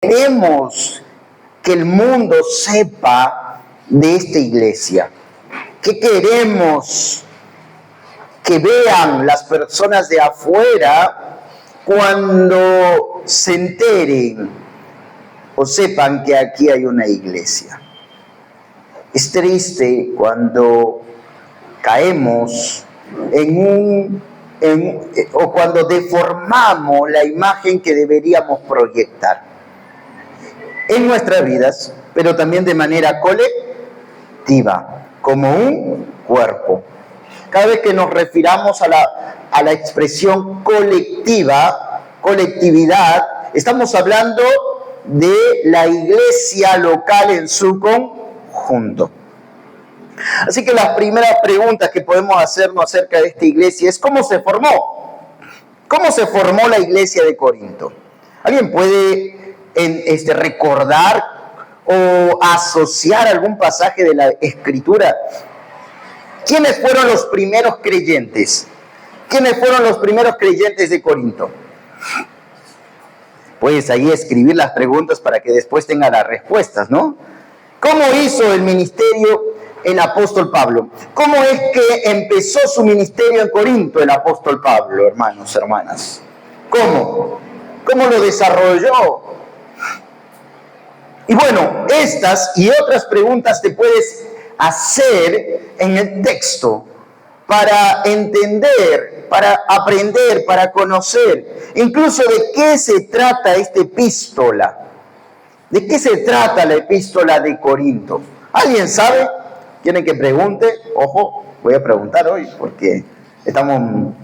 queremos que el mundo sepa de esta iglesia? ¿Qué queremos que vean las personas de afuera cuando se enteren o sepan que aquí hay una iglesia? Es triste cuando caemos o cuando deformamos la imagen que deberíamos proyectar en nuestras vidas, pero también de manera colectiva, como un cuerpo. Cada vez que nos refiramos a la expresión colectividad, estamos hablando de la iglesia local en su conjunto. Así que las primeras preguntas que podemos hacernos acerca de esta iglesia es: ¿cómo se formó? ¿Cómo se formó la iglesia de Corinto? ¿Alguien puede recordar o asociar algún pasaje de la Escritura? ¿Quiénes fueron los primeros creyentes? ¿Quiénes fueron los primeros creyentes de Corinto? Puedes ahí escribir las preguntas para que después tenga las respuestas, ¿no? ¿Cómo hizo el ministerio el apóstol Pablo? ¿Cómo es que empezó su ministerio en Corinto el apóstol Pablo, hermanos, hermanas? ¿Cómo? ¿Cómo lo desarrolló? Y bueno, estas y otras preguntas te puedes hacer en el texto para entender, para aprender, para conocer, incluso de qué se trata esta epístola. ¿De qué se trata la epístola de Corinto? ¿Alguien sabe? ¿Quieren que pregunte? Ojo, voy a preguntar hoy porque estamos,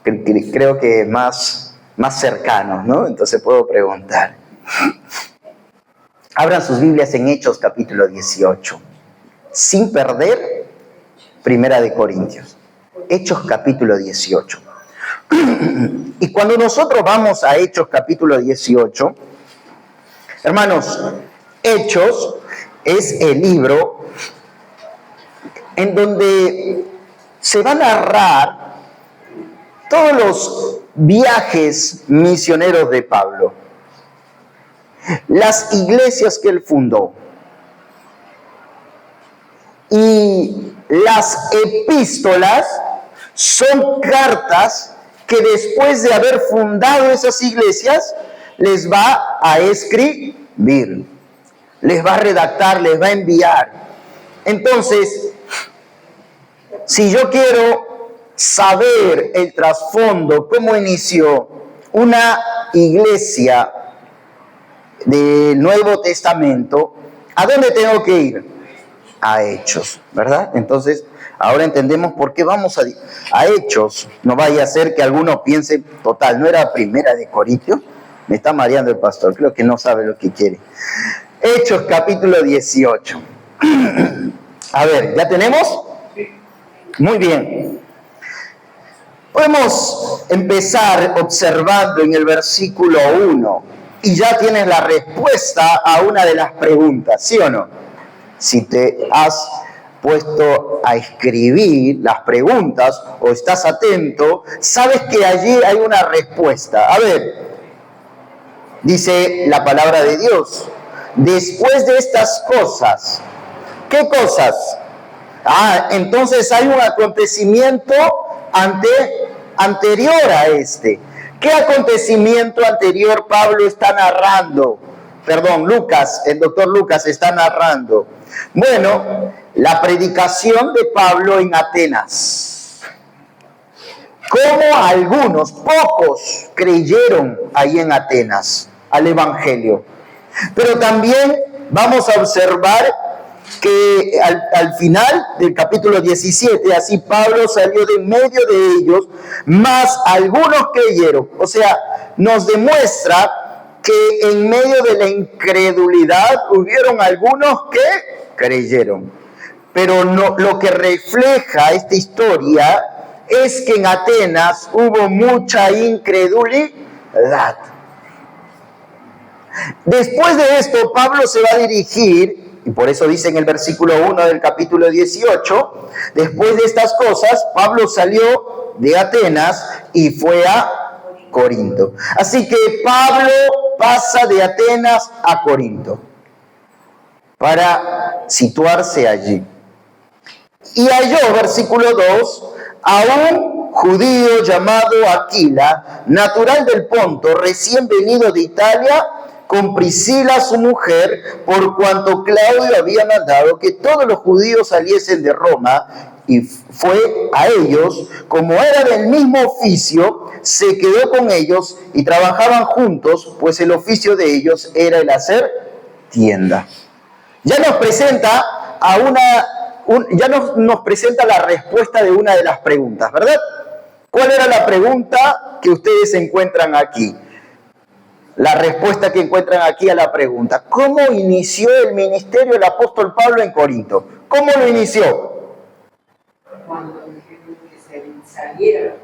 creo que más cercanos, ¿no? Entonces puedo preguntar. Abran sus Biblias en Hechos capítulo 18. Sin perder Primera de Corintios. Hechos capítulo 18. Y cuando nosotros vamos a Hechos capítulo 18, hermanos, Hechos es el libro en donde se va a narrar todos los viajes misioneros de Pablo, las iglesias que él fundó y las epístolas son cartas que después de haber fundado esas iglesias les va a escribir, les va a redactar, les va a enviar. Entonces, si yo quiero saber el trasfondo, cómo inició una iglesia del Nuevo Testamento, ¿a dónde tengo que ir? A Hechos, ¿verdad? Entonces, ahora entendemos por qué vamos a Hechos. No vaya a ser que alguno piense, total, ¿no era Primera de Corintios? Me está mareando el pastor, creo que no sabe lo que quiere. Hechos capítulo 18. A ver, ¿ya tenemos? Muy bien. Podemos empezar observando en el versículo 1 y ya tienes la respuesta a una de las preguntas, ¿sí o no? Si te has puesto a escribir las preguntas o estás atento, sabes que allí hay una respuesta. A ver, dice la palabra de Dios: después de estas cosas, ¿qué cosas? Entonces hay un acontecimiento anterior a este. ¿Qué acontecimiento anterior Pablo está narrando? Perdón, el doctor Lucas está narrando. Bueno, la predicación de Pablo en Atenas. Cómo algunos, pocos, creyeron ahí en Atenas al Evangelio. Pero también vamos a observar que al final del capítulo 17, así Pablo salió de en medio de ellos, más algunos creyeron. O sea, nos demuestra que en medio de la incredulidad hubieron algunos que creyeron. Pero no, lo que refleja esta historia es que en Atenas hubo mucha incredulidad. Después de esto, Pablo se va a dirigir, y por eso dice en el versículo 1 del capítulo 18, después de estas cosas, Pablo salió de Atenas y fue a Corinto. Así que Pablo pasa de Atenas a Corinto para situarse allí. Y halló, versículo 2, a un judío llamado Aquila, natural del Ponto, recién venido de Italia, con Priscila su mujer, por cuanto Claudio había mandado que todos los judíos saliesen de Roma, y fue a ellos, como era del mismo oficio, se quedó con ellos y trabajaban juntos, pues el oficio de ellos era el hacer tienda. Ya nos presenta nos presenta la respuesta de una de las preguntas, ¿verdad? ¿Cuál era la pregunta que ustedes encuentran aquí? La respuesta que encuentran aquí a la pregunta: ¿cómo inició el ministerio del apóstol Pablo en Corinto? ¿Cómo lo inició? Cuando dijeron que se saliera.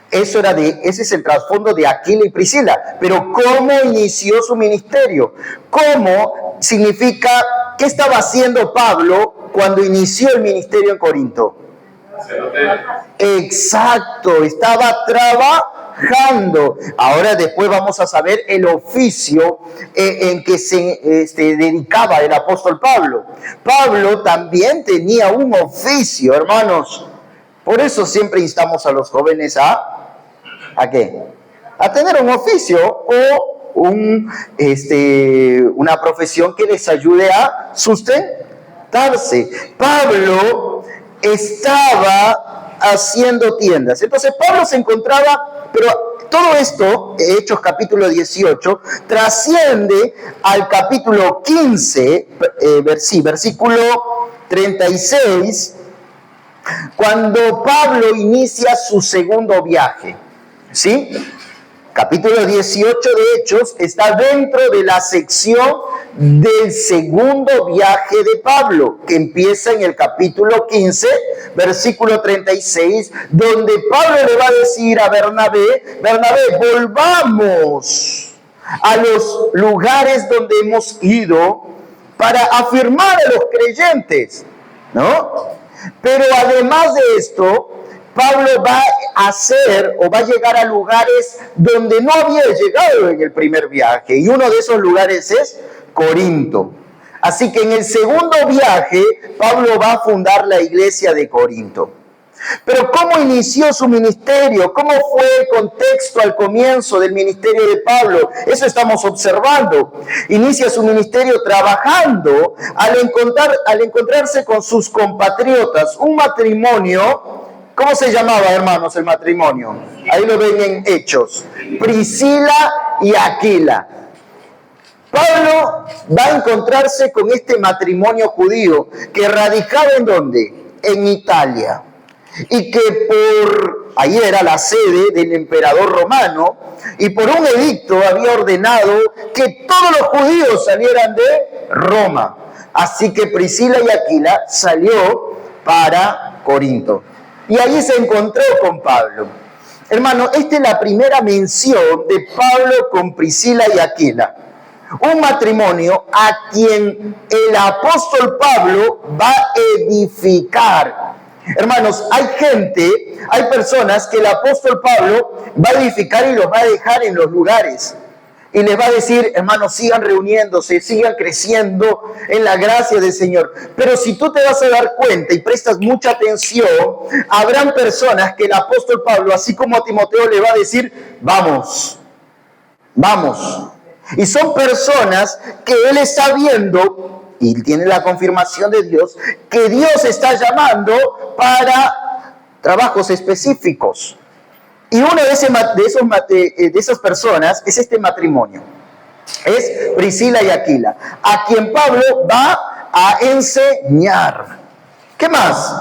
Ese es el trasfondo de Aquila y Priscila. Pero ¿cómo inició su ministerio? ¿Cómo significa qué estaba haciendo Pablo cuando inició el ministerio en Corinto? Exacto, estaba trabajando. Ahora después vamos a saber el oficio en que se dedicaba el apóstol Pablo. Pablo también tenía un oficio, hermanos. Por eso siempre instamos a los jóvenes ¿a qué? A tener un oficio o una profesión que les ayude a sustentarse. Pablo estaba haciendo tiendas. Entonces Pablo se encontraba, pero todo esto, Hechos capítulo 18, trasciende al capítulo 15, versículo 36, cuando Pablo inicia su segundo viaje. ¿Sí? Capítulo 18 de Hechos está dentro de la sección del segundo viaje de Pablo, que empieza en el capítulo 15, versículo 36, donde Pablo le va a decir a Bernabé, volvamos a los lugares donde hemos ido para afirmar a los creyentes, ¿no? Pero además de esto, Pablo va a llegar a lugares donde no había llegado en el primer viaje. Y uno de esos lugares es Corinto. Así que en el segundo viaje, Pablo va a fundar la iglesia de Corinto. Pero ¿cómo inició su ministerio? ¿Cómo fue el contexto al comienzo del ministerio de Pablo? Eso estamos observando. Inicia su ministerio trabajando al encontrarse con sus compatriotas. Un matrimonio. ¿Cómo se llamaba, hermanos, el matrimonio? Ahí lo ven en Hechos. Priscila y Aquila. Pablo va a encontrarse con este matrimonio judío que radicaba ¿en dónde? En Italia. Y que ahí era la sede del emperador romano, y por un edicto había ordenado que todos los judíos salieran de Roma. Así que Priscila y Aquila salió para Corinto. Y allí se encontró con Pablo. Hermano, esta es la primera mención de Pablo con Priscila y Aquila. Un matrimonio a quien el apóstol Pablo va a edificar. Hermanos, hay personas que el apóstol Pablo va a edificar y los va a dejar en los lugares. Y les va a decir, hermanos, sigan reuniéndose, sigan creciendo en la gracia del Señor. Pero si tú te vas a dar cuenta y prestas mucha atención, habrán personas que el apóstol Pablo, así como a Timoteo, le va a decir, vamos. Y son personas que él está viendo, y tiene la confirmación de Dios, que Dios está llamando para trabajos específicos. Y una de esas personas es este matrimonio. Es Priscila y Aquila, a quien Pablo va a enseñar. ¿Qué más?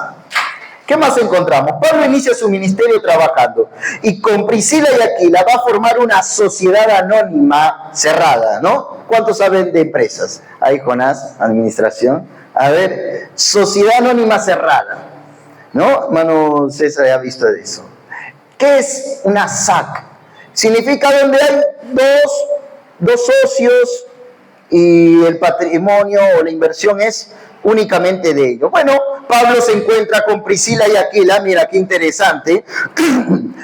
¿Qué más encontramos? Pablo inicia su ministerio trabajando. Y con Priscila y Aquila va a formar una sociedad anónima cerrada, ¿no? ¿Cuántos saben de empresas? Ahí, Jonás, administración. A ver, sociedad anónima cerrada, ¿no? Hermano César ha visto de eso. ¿Qué es una SAC? Significa donde hay dos socios y el patrimonio o la inversión es únicamente de ellos. Bueno, Pablo se encuentra con Priscila y Aquila. Mira qué interesante,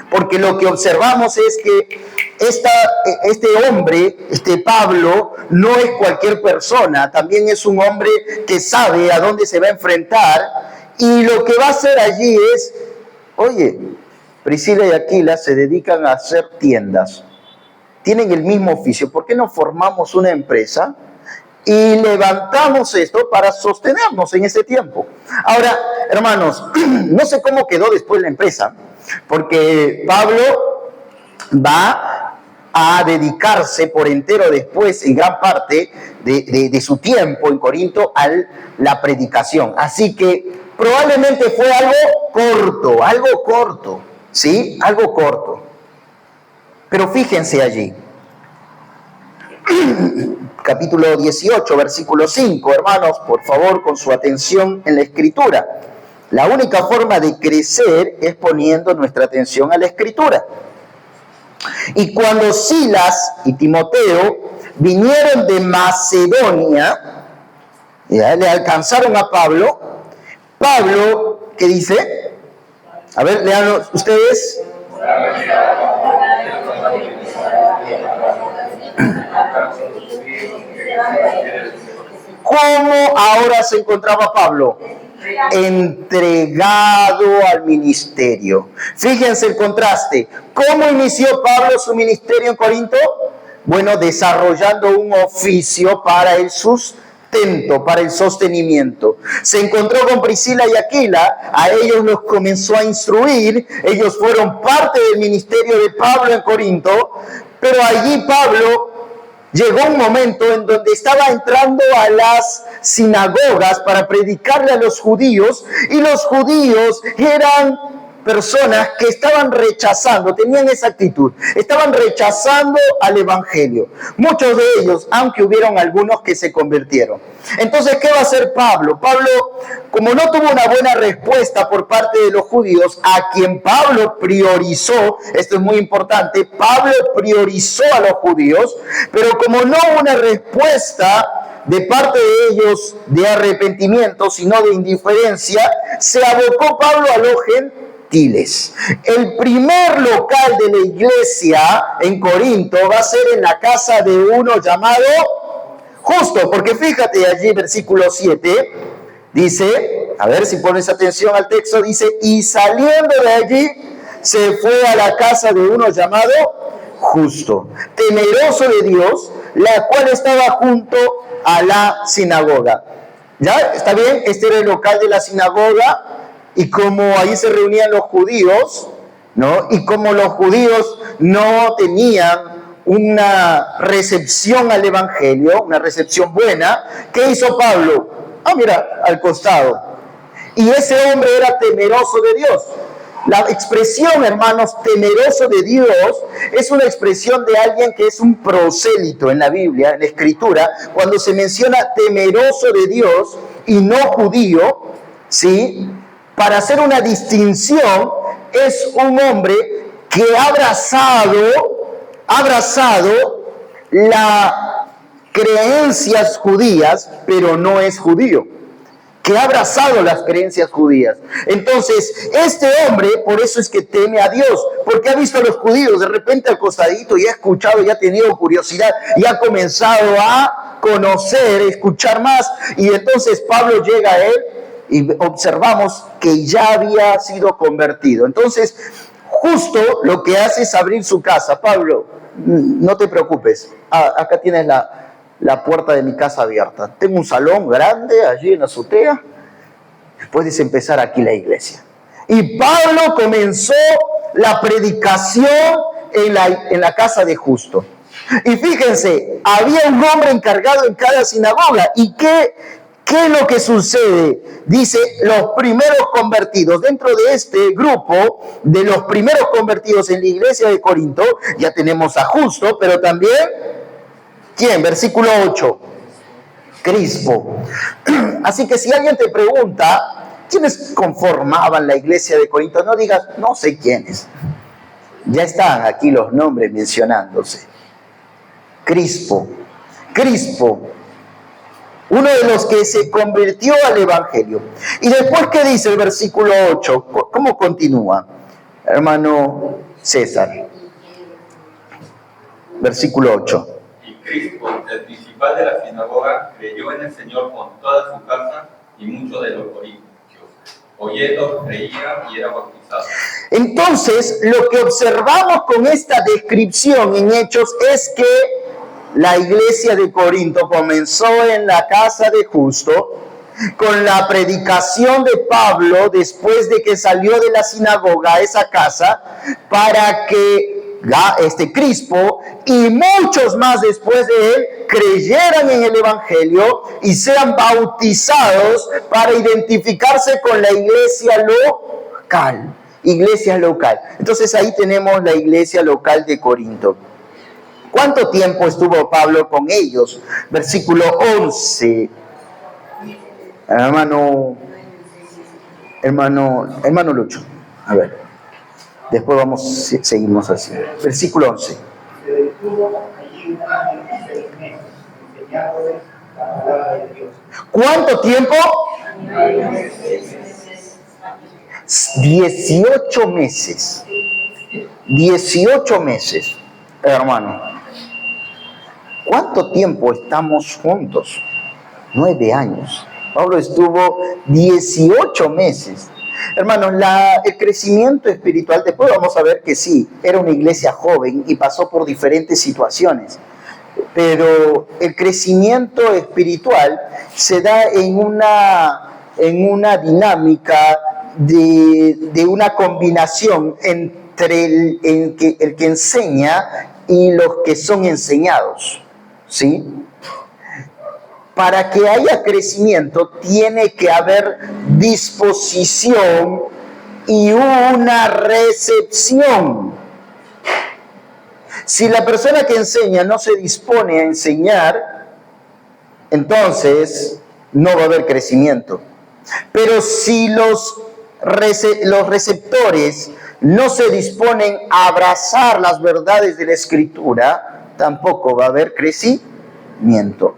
porque lo que observamos es que este hombre, Pablo, no es cualquier persona, también es un hombre que sabe a dónde se va a enfrentar, y lo que va a hacer allí es, oye, Priscila y Aquila se dedican a hacer tiendas, tienen el mismo oficio, ¿por qué no formamos una empresa y levantamos esto para sostenernos en ese tiempo? Ahora, hermanos, no sé cómo quedó después la empresa, porque Pablo va a dedicarse por entero después, en gran parte de su tiempo en Corinto, a la predicación. Así que probablemente fue algo corto, ¿sí? Algo corto. Pero fíjense allí. Capítulo 18, versículo 5, hermanos, por favor, con su atención en la Escritura. La única forma de crecer es poniendo nuestra atención a la Escritura. Y cuando Silas y Timoteo vinieron de Macedonia, ya le alcanzaron a Pablo, ¿qué dice? A ver, lean ustedes. ¿Cómo ahora se encontraba Pablo? Entregado al ministerio. Fíjense el contraste. ¿Cómo inició Pablo su ministerio en Corinto? Bueno, desarrollando un oficio para el sustento, para el sostenimiento. Se encontró con Priscila y Aquila, a ellos los comenzó a instruir, ellos fueron parte del ministerio de Pablo en Corinto, pero allí Pablo llegó un momento en donde estaba entrando a las sinagogas para predicarle a los judíos, y los judíos eran personas que estaban rechazando, tenían esa actitud, estaban rechazando al evangelio. Muchos de ellos, aunque hubieron algunos que se convirtieron. Entonces, ¿qué va a hacer Pablo? Pablo, como no tuvo una buena respuesta por parte de los judíos, a quien Pablo priorizó, esto es muy importante, Pablo priorizó a los judíos, pero como no hubo una respuesta de parte de ellos de arrepentimiento, sino de indiferencia, se abocó Pablo a los gentiles. El primer local de la iglesia en Corinto va a ser en la casa de uno llamado Justo, porque fíjate allí, versículo 7, dice, a ver si pones atención al texto, dice, y saliendo de allí, se fue a la casa de uno llamado Justo, temeroso de Dios, la cual estaba junto a la sinagoga. ¿Ya? ¿Está bien? Este era el local de la sinagoga, y como ahí se reunían los judíos, ¿no? Y como los judíos no tenían una recepción al evangelio, una recepción buena, ¿qué hizo Pablo? Mira, al costado. Y ese hombre era temeroso de Dios. La expresión, hermanos, temeroso de Dios, es una expresión de alguien que es un prosélito en la Biblia, en la Escritura. Cuando se menciona temeroso de Dios y no judío, ¿sí? Para hacer una distinción, es un hombre que ha abrazado las creencias judías, pero no es judío, que ha abrazado las creencias judías. Entonces, este hombre, por eso es que teme a Dios, porque ha visto a los judíos de repente al costadito y ha escuchado, y ha tenido curiosidad, y ha comenzado a conocer, escuchar más, y entonces Pablo llega a él, y observamos que ya había sido convertido. Entonces, Justo lo que hace es abrir su casa. Pablo, no te preocupes, acá tienes la puerta de mi casa abierta. Tengo un salón grande allí en la azotea, puedes empezar aquí la iglesia. Y Pablo comenzó la predicación en la casa de Justo. Y fíjense, había un hombre encargado en cada sinagoga. ¿Y qué es lo que sucede? Dice, los primeros convertidos. Dentro de este grupo de los primeros convertidos en la iglesia de Corinto, ya tenemos a Justo, pero también, ¿quién? Versículo 8, Crispo. Así que si alguien te pregunta, ¿quiénes conformaban la iglesia de Corinto? No digas, no sé quiénes. Ya están aquí los nombres mencionándose. Crispo, uno de los que se convirtió al Evangelio. Y después, ¿qué dice el versículo 8? ¿Cómo continúa, hermano César? Versículo 8. Y Crispo, el principal de la sinagoga, creyó en el Señor con toda su casa, y muchos de los corintios, oyendo, creían y eran bautizados. Entonces, lo que observamos con esta descripción en Hechos es que la iglesia de Corinto comenzó en la casa de Justo, con la predicación de Pablo después de que salió de la sinagoga a esa casa, para que Crispo y muchos más después de él creyeran en el Evangelio y sean bautizados para identificarse con la iglesia local. Iglesia local. Entonces ahí tenemos la iglesia local de Corinto. ¿Cuánto tiempo estuvo Pablo con ellos? Versículo 11. Hermano Lucho. A ver. Después seguimos así. Versículo 11. Se detuvo allí un año y 6 meses, enseñándoles la palabra de Dios. ¿Cuánto tiempo? 18 meses. 18 meses, hermano. ¿Cuánto tiempo estamos juntos? 9 años. Pablo estuvo 18 meses. Hermanos, el crecimiento espiritual, después vamos a ver que sí, era una iglesia joven y pasó por diferentes situaciones. Pero el crecimiento espiritual se da en una dinámica de una combinación entre el que enseña y los que son enseñados, ¿sí? Para que haya crecimiento tiene que haber disposición y una recepción. Si la persona que enseña no se dispone a enseñar, entonces no va a haber crecimiento. Pero si los receptores no se disponen a abrazar las verdades de la Escritura, tampoco va a haber crecimiento.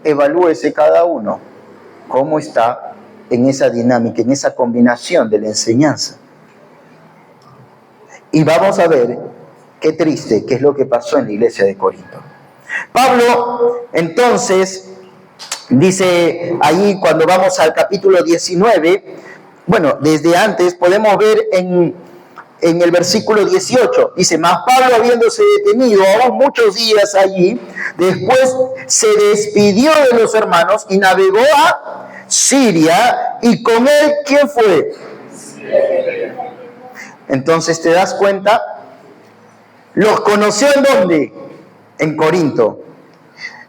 Evalúese cada uno cómo está en esa dinámica, en esa combinación de la enseñanza. Y vamos a ver qué triste, qué es lo que pasó en la iglesia de Corinto. Pablo, entonces, dice ahí cuando vamos al capítulo 19, bueno, desde antes podemos ver en el versículo 18, dice, mas Pablo habiéndose detenido aún muchos días allí, después se despidió de los hermanos y navegó a Siria, y con él, ¿quién fue? Entonces, ¿te das cuenta? Los conoció ¿en dónde? En Corinto.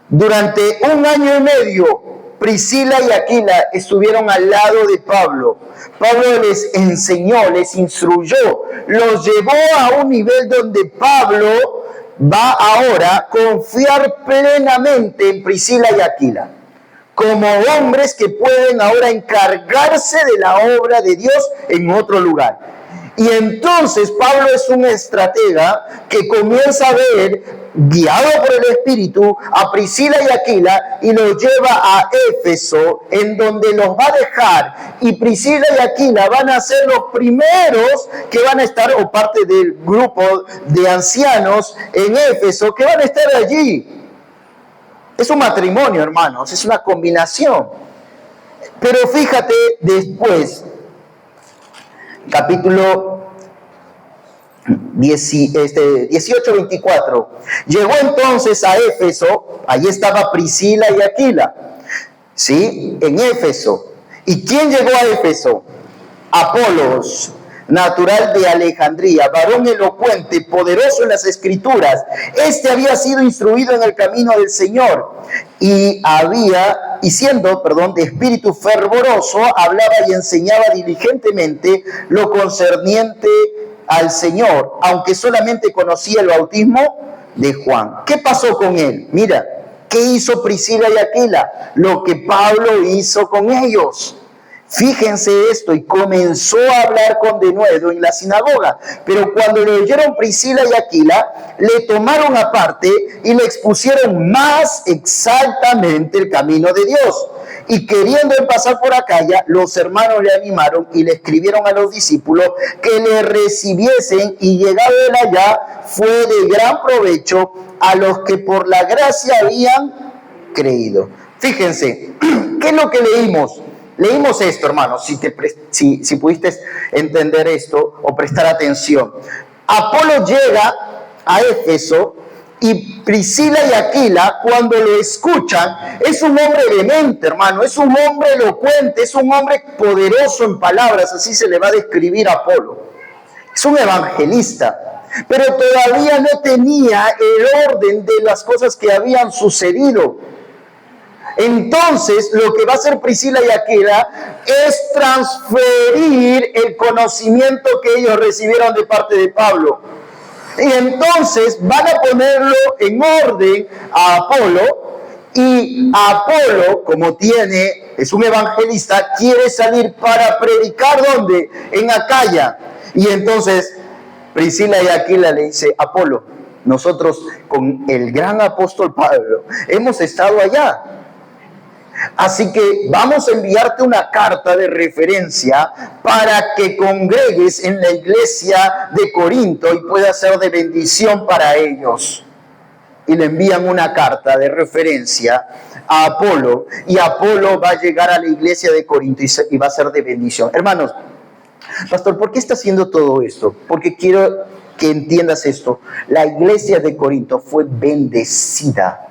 Durante 1 año y medio, Priscila y Aquila estuvieron al lado de Pablo. Pablo les enseñó, les instruyó, los llevó a un nivel donde Pablo va ahora a confiar plenamente en Priscila y Aquila, como hombres que pueden ahora encargarse de la obra de Dios en otro lugar. Y entonces Pablo es un estratega que comienza a ver, guiado por el Espíritu, a Priscila y Aquila y los lleva a Éfeso, en donde los va a dejar. Y Priscila y Aquila van a ser los primeros que van a estar, o parte del grupo de ancianos en Éfeso, que van a estar allí. Es un matrimonio, hermanos, es una combinación. Pero fíjate después, capítulo 18-24. Llegó entonces a Éfeso, allí estaba Priscila y Aquila, ¿sí? En Éfeso. ¿Y quién llegó a Éfeso? Apolos, natural de Alejandría, varón elocuente, poderoso en las Escrituras. Este había sido instruido en el camino del Señor y siendo de espíritu fervoroso, hablaba y enseñaba diligentemente lo concerniente al Señor, aunque solamente conocía el bautismo de Juan. ¿Qué pasó con él? Mira, ¿qué hizo Priscila y Aquila? Lo que Pablo hizo con ellos. Fíjense esto, y comenzó a hablar con denuedo en la sinagoga. Pero cuando le oyeron Priscila y Aquila, le tomaron aparte y le expusieron más exactamente el camino de Dios. Y queriendo él pasar por Acaya, los hermanos le animaron y le escribieron a los discípulos que le recibiesen, y llegado él allá, fue de gran provecho a los que por la gracia habían creído. Fíjense, ¿qué es lo que leímos? Leímos esto, hermanos, si pudiste entender esto o prestar atención. Apolo llega a Éfeso y Priscila y Aquila, cuando lo escuchan, es un hombre vehemente, hermano, es un hombre elocuente, es un hombre poderoso en palabras, así se le va a describir a Apolo. Es un evangelista, pero todavía no tenía el orden de las cosas que habían sucedido. Entonces, lo que va a hacer Priscila y Aquila es transferir el conocimiento que ellos recibieron de parte de Pablo. Y entonces van a ponerlo en orden a Apolo, y Apolo, como es un evangelista, quiere salir para predicar, ¿dónde? En Acaya. Y entonces Priscila y Aquila le dice: Apolo, nosotros con el gran apóstol Pablo hemos estado allá. Así que vamos a enviarte una carta de referencia para que congregues en la iglesia de Corinto y pueda ser de bendición para ellos. Y le envían una carta de referencia a Apolo, y Apolo va a llegar a la iglesia de Corinto y va a ser de bendición. Hermanos, pastor, ¿por qué está haciendo todo esto? Porque quiero que entiendas esto. La iglesia de Corinto fue bendecida.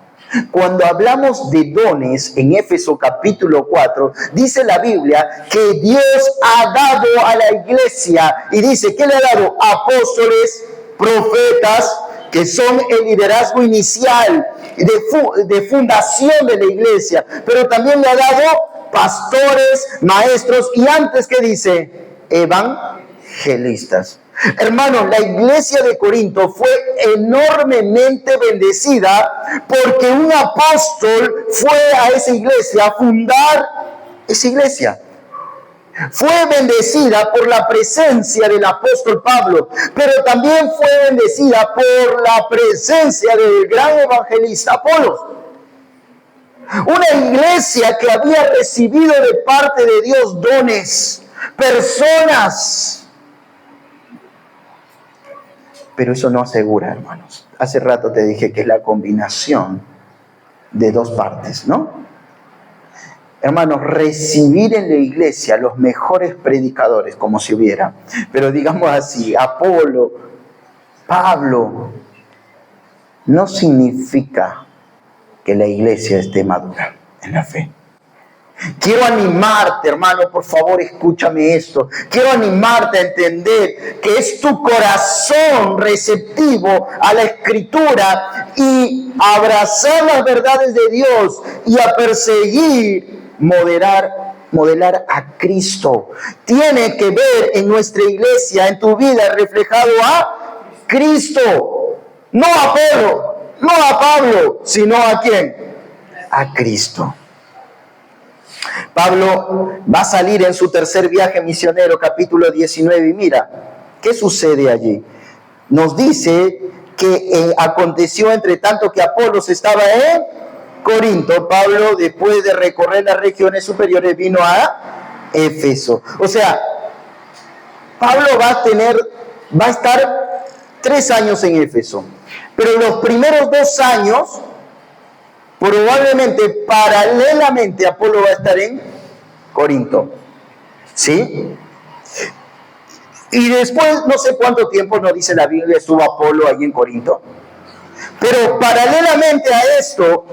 Cuando hablamos de dones en Éfeso capítulo 4, dice la Biblia que Dios ha dado a la iglesia, y dice que le ha dado apóstoles, profetas, que son el liderazgo inicial de fundación de la iglesia, pero también le ha dado pastores, maestros, y antes, ¿qué dice? Evangelistas. Hermanos, la iglesia de Corinto fue enormemente bendecida porque un apóstol fue a esa iglesia a fundar esa iglesia. Fue bendecida por la presencia del apóstol Pablo, pero también fue bendecida por la presencia del gran evangelista Apolos. Una iglesia que había recibido de parte de Dios dones, personas. Pero eso no asegura, hermanos. Hace rato te dije que es la combinación de dos partes, ¿no? Hermanos, recibir en la iglesia los mejores predicadores, como si hubiera, pero digamos así, Apolo, Pablo, no significa que la iglesia esté madura en la fe. Quiero animarte, hermano, por favor, escúchame esto. Quiero animarte a entender que es tu corazón receptivo a la Escritura y a abrazar las verdades de Dios y a perseguir, modelar a Cristo. Tiene que ver en nuestra iglesia, en tu vida, reflejado a Cristo. No a Pedro, no a Pablo, sino a ¿quién? A Cristo. Pablo va a salir en su tercer viaje misionero, capítulo 19, y mira, ¿qué sucede allí? Nos dice que aconteció entre tanto que Apolos estaba en Corinto, Pablo, después de recorrer las regiones superiores, vino a Éfeso. O sea, Pablo va a estar 3 años en Éfeso, pero los primeros 2 años, probablemente paralelamente, Apolo va a estar en Corinto, ¿sí? Y después, no sé cuánto tiempo, no dice la Biblia, estuvo Apolo ahí en Corinto. Pero paralelamente a esto,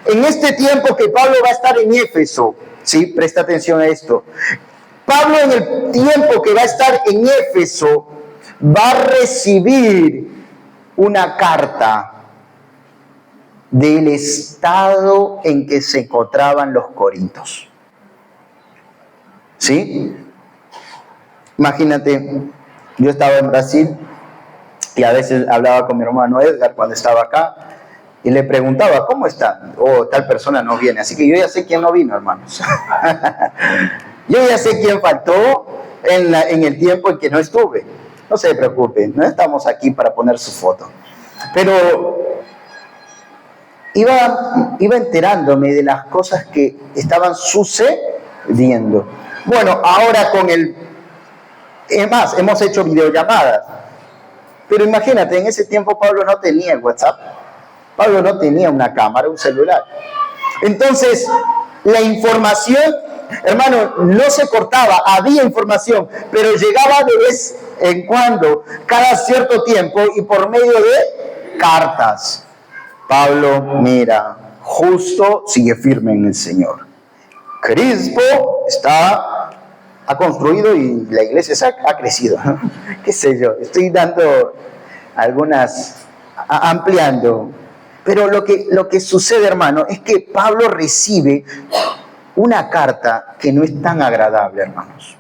en este tiempo que Pablo va a estar en Éfeso, ¿sí? Presta atención a esto. Pablo, en el tiempo que va a estar en Éfeso, va a recibir una carta del estado en que se encontraban los corintios. ¿Sí? Imagínate, yo estaba en Brasil y a veces hablaba con mi hermano Edgar cuando estaba acá y le preguntaba, ¿cómo está? Oh, tal persona no viene. Así que yo ya sé quién no vino, hermanos. Yo ya sé quién faltó en el tiempo en que no estuve. No se preocupen, no estamos aquí para poner su foto. Pero iba enterándome de las cosas que estaban sucediendo. Bueno, ahora es más, hemos hecho videollamadas. Pero imagínate, en ese tiempo Pablo no tenía el WhatsApp. Pablo no tenía una cámara, un celular. Entonces, la información, hermano, no se cortaba, había información, pero llegaba de vez en cuando, cada cierto tiempo y por medio de cartas. Pablo, mira, Justo sigue firme en el Señor. Crispo ha construido y la iglesia ha crecido. ¿Qué sé yo? Estoy dando ampliando. Pero lo que sucede, hermano, es que Pablo recibe una carta que no es tan agradable, hermanos.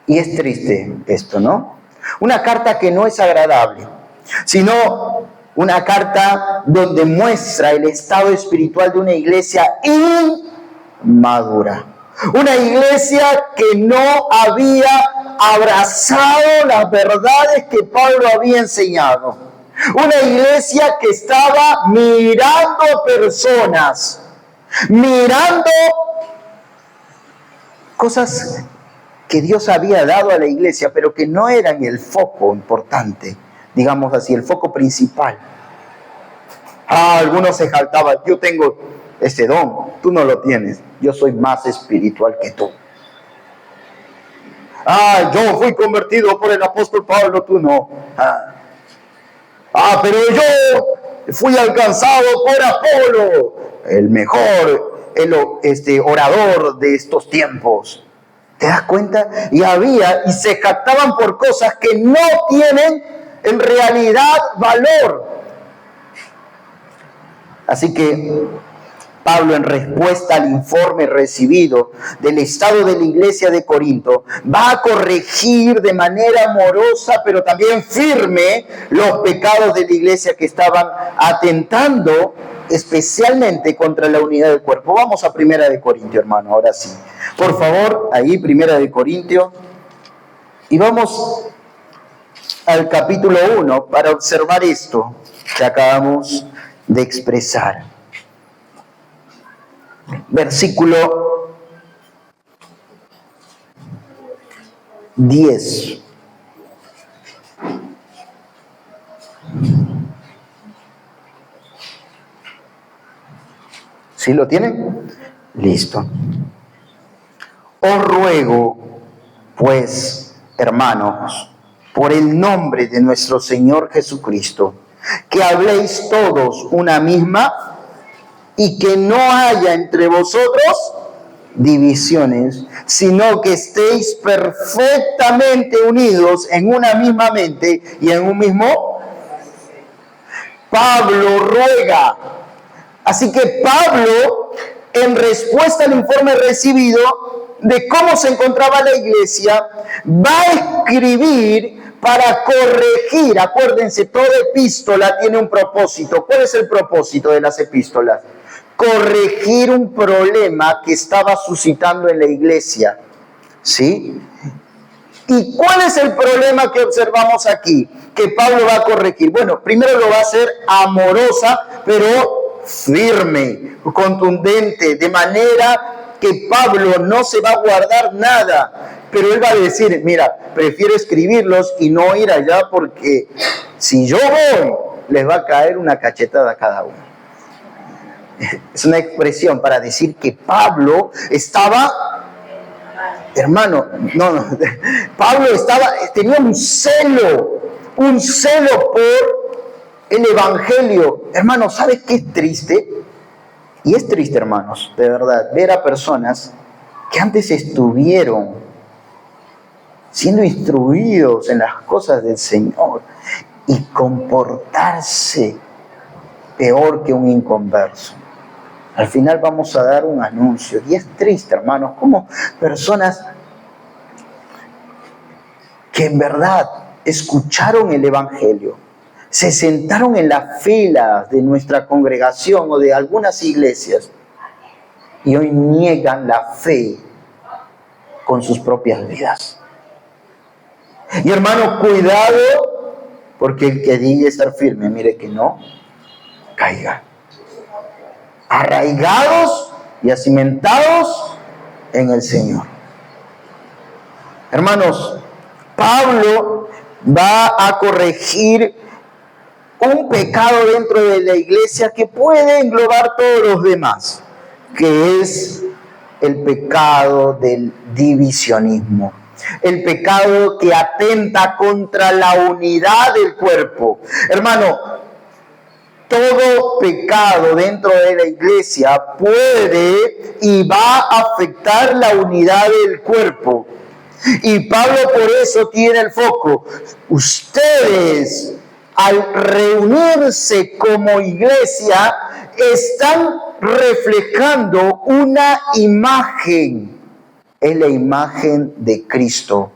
Y es triste esto, ¿no? Una carta que no es agradable, sino una carta donde muestra el estado espiritual de una iglesia inmadura. Una iglesia que no había abrazado las verdades que Pablo había enseñado. Una iglesia que estaba mirando personas, mirando cosas que Dios había dado a la iglesia, pero que no eran el foco importante, digamos así, el foco principal. Algunos se jactaban, yo tengo ese don, tú no lo tienes, yo soy más espiritual que tú. Yo fui convertido por el apóstol Pablo, tú no. Pero yo fui alcanzado por Apolo, el mejor orador de estos tiempos. ¿Te das cuenta? Y se jactaban por cosas que no tienen en realidad valor. Así que Pablo, en respuesta al informe recibido del estado de la iglesia de Corinto, va a corregir de manera amorosa, pero también firme, los pecados de la iglesia que estaban atentando especialmente contra la unidad del cuerpo. Vamos a 1 de Corintios, hermano, ahora sí. Por favor, ahí 1 de Corintios. Y vamos al capítulo 1 para observar esto que acabamos de expresar. Versículo 10. ¿Sí lo tienen? Listo. Os ruego, pues, hermanos, por el nombre de nuestro Señor Jesucristo, que habléis todos una misma y que no haya entre vosotros divisiones, sino que estéis perfectamente unidos en una misma mente y en un mismo. Pablo ruega. Así que Pablo, en respuesta al informe recibido de cómo se encontraba la iglesia, va a escribir para corregir. Acuérdense, toda epístola tiene un propósito. ¿Cuál es el propósito de las epístolas? Corregir un problema que estaba suscitando en la iglesia. ¿Sí? ¿Y cuál es el problema que observamos aquí? Que Pablo va a corregir. Bueno, primero lo va a hacer amorosa, pero firme, contundente, de manera que Pablo no se va a guardar nada. Pero él va a decir, mira, prefiero escribirlos y no ir allá porque si yo voy, les va a caer una cachetada a cada uno. Es una expresión para decir que Pablo estaba, hermano, Pablo tenía un celo por el evangelio. Hermano, ¿sabes qué es triste? Y es triste, hermanos, de verdad, ver a personas que antes estuvieron siendo instruidos en las cosas del Señor y comportarse peor que un inconverso. Al final vamos a dar un anuncio. Y es triste, hermanos, como personas que en verdad escucharon el evangelio, se sentaron en las filas de nuestra congregación o de algunas iglesias y hoy niegan la fe con sus propias vidas. Y hermano, cuidado, porque el que diga estar firme, mire que no caiga. arraigados y acimentados en el Señor. Hermanos, Pablo va a corregir un pecado dentro de la iglesia que puede englobar todos los demás, que es el pecado del divisionismo, el pecado que atenta contra la unidad del cuerpo. Hermano, todo pecado dentro de la iglesia puede y va a afectar la unidad del cuerpo. Y Pablo por eso tiene el foco. Ustedes, al reunirse como iglesia, están reflejando una imagen. Es la imagen de Cristo,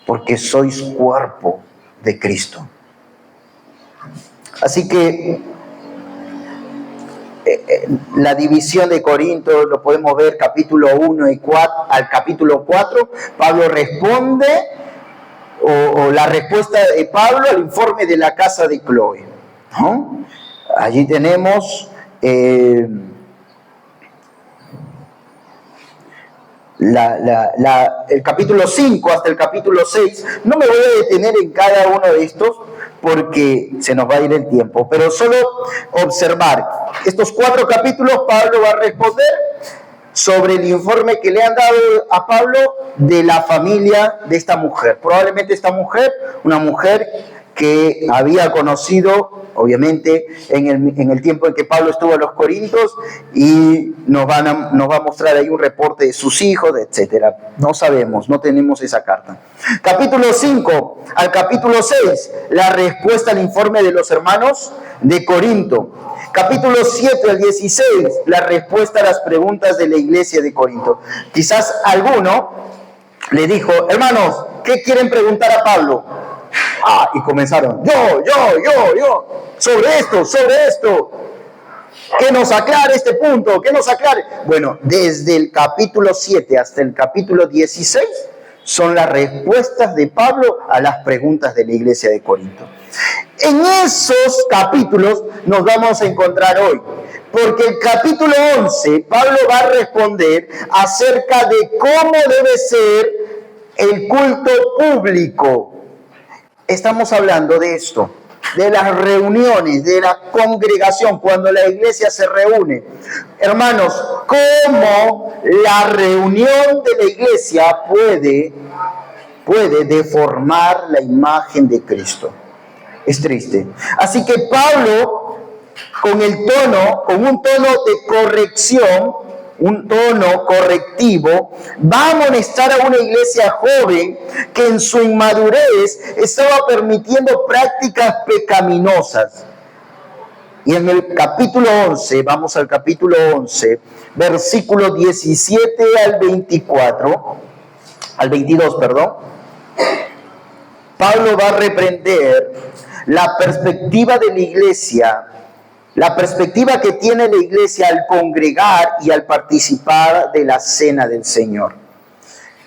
porque sois cuerpo de Cristo. Así que la división de Corinto lo podemos ver capítulo 1 y 4, al capítulo 4. Pablo responde, o la respuesta de Pablo al informe de la casa de Chloe, ¿no? Allí tenemos el capítulo 5 hasta el capítulo 6. No me voy a detener en cada uno de estos porque se nos va a ir el tiempo, pero solo observar estos 4 capítulos. Pablo va a responder sobre el informe que le han dado a Pablo de la familia de esta mujer. Probablemente esta mujer, una mujer que había conocido, obviamente, en el tiempo en que Pablo estuvo en los Corintios, y nos va a mostrar ahí un reporte de sus hijos, etcétera. No sabemos, no tenemos esa carta. Capítulo 5 al capítulo 6, la respuesta al informe de los hermanos de Corinto. Capítulo 7 al 16, la respuesta a las preguntas de la iglesia de Corinto. Quizás alguno le dijo: hermanos, ¿qué quieren preguntar a Pablo? Y comenzaron, yo, sobre esto, que nos aclare este punto, que nos aclare. Bueno, desde el capítulo 7 hasta el capítulo 16 son las respuestas de Pablo a las preguntas de la iglesia de Corinto. En esos capítulos nos vamos a encontrar hoy, porque el capítulo 11, Pablo va a responder acerca de cómo debe ser el culto público. Estamos hablando de esto, de las reuniones, de la congregación, cuando la iglesia se reúne. Hermanos, cómo la reunión de la iglesia puede deformar la imagen de Cristo. Es triste. Así que Pablo, con un tono de corrección, un tono correctivo, va a amonestar a una iglesia joven que en su inmadurez estaba permitiendo prácticas pecaminosas. Y en el capítulo 11, vamos al capítulo 11, versículo 17 al 22, Pablo va a reprender la perspectiva de la iglesia, la perspectiva que tiene la iglesia al congregar y al participar de la cena del Señor.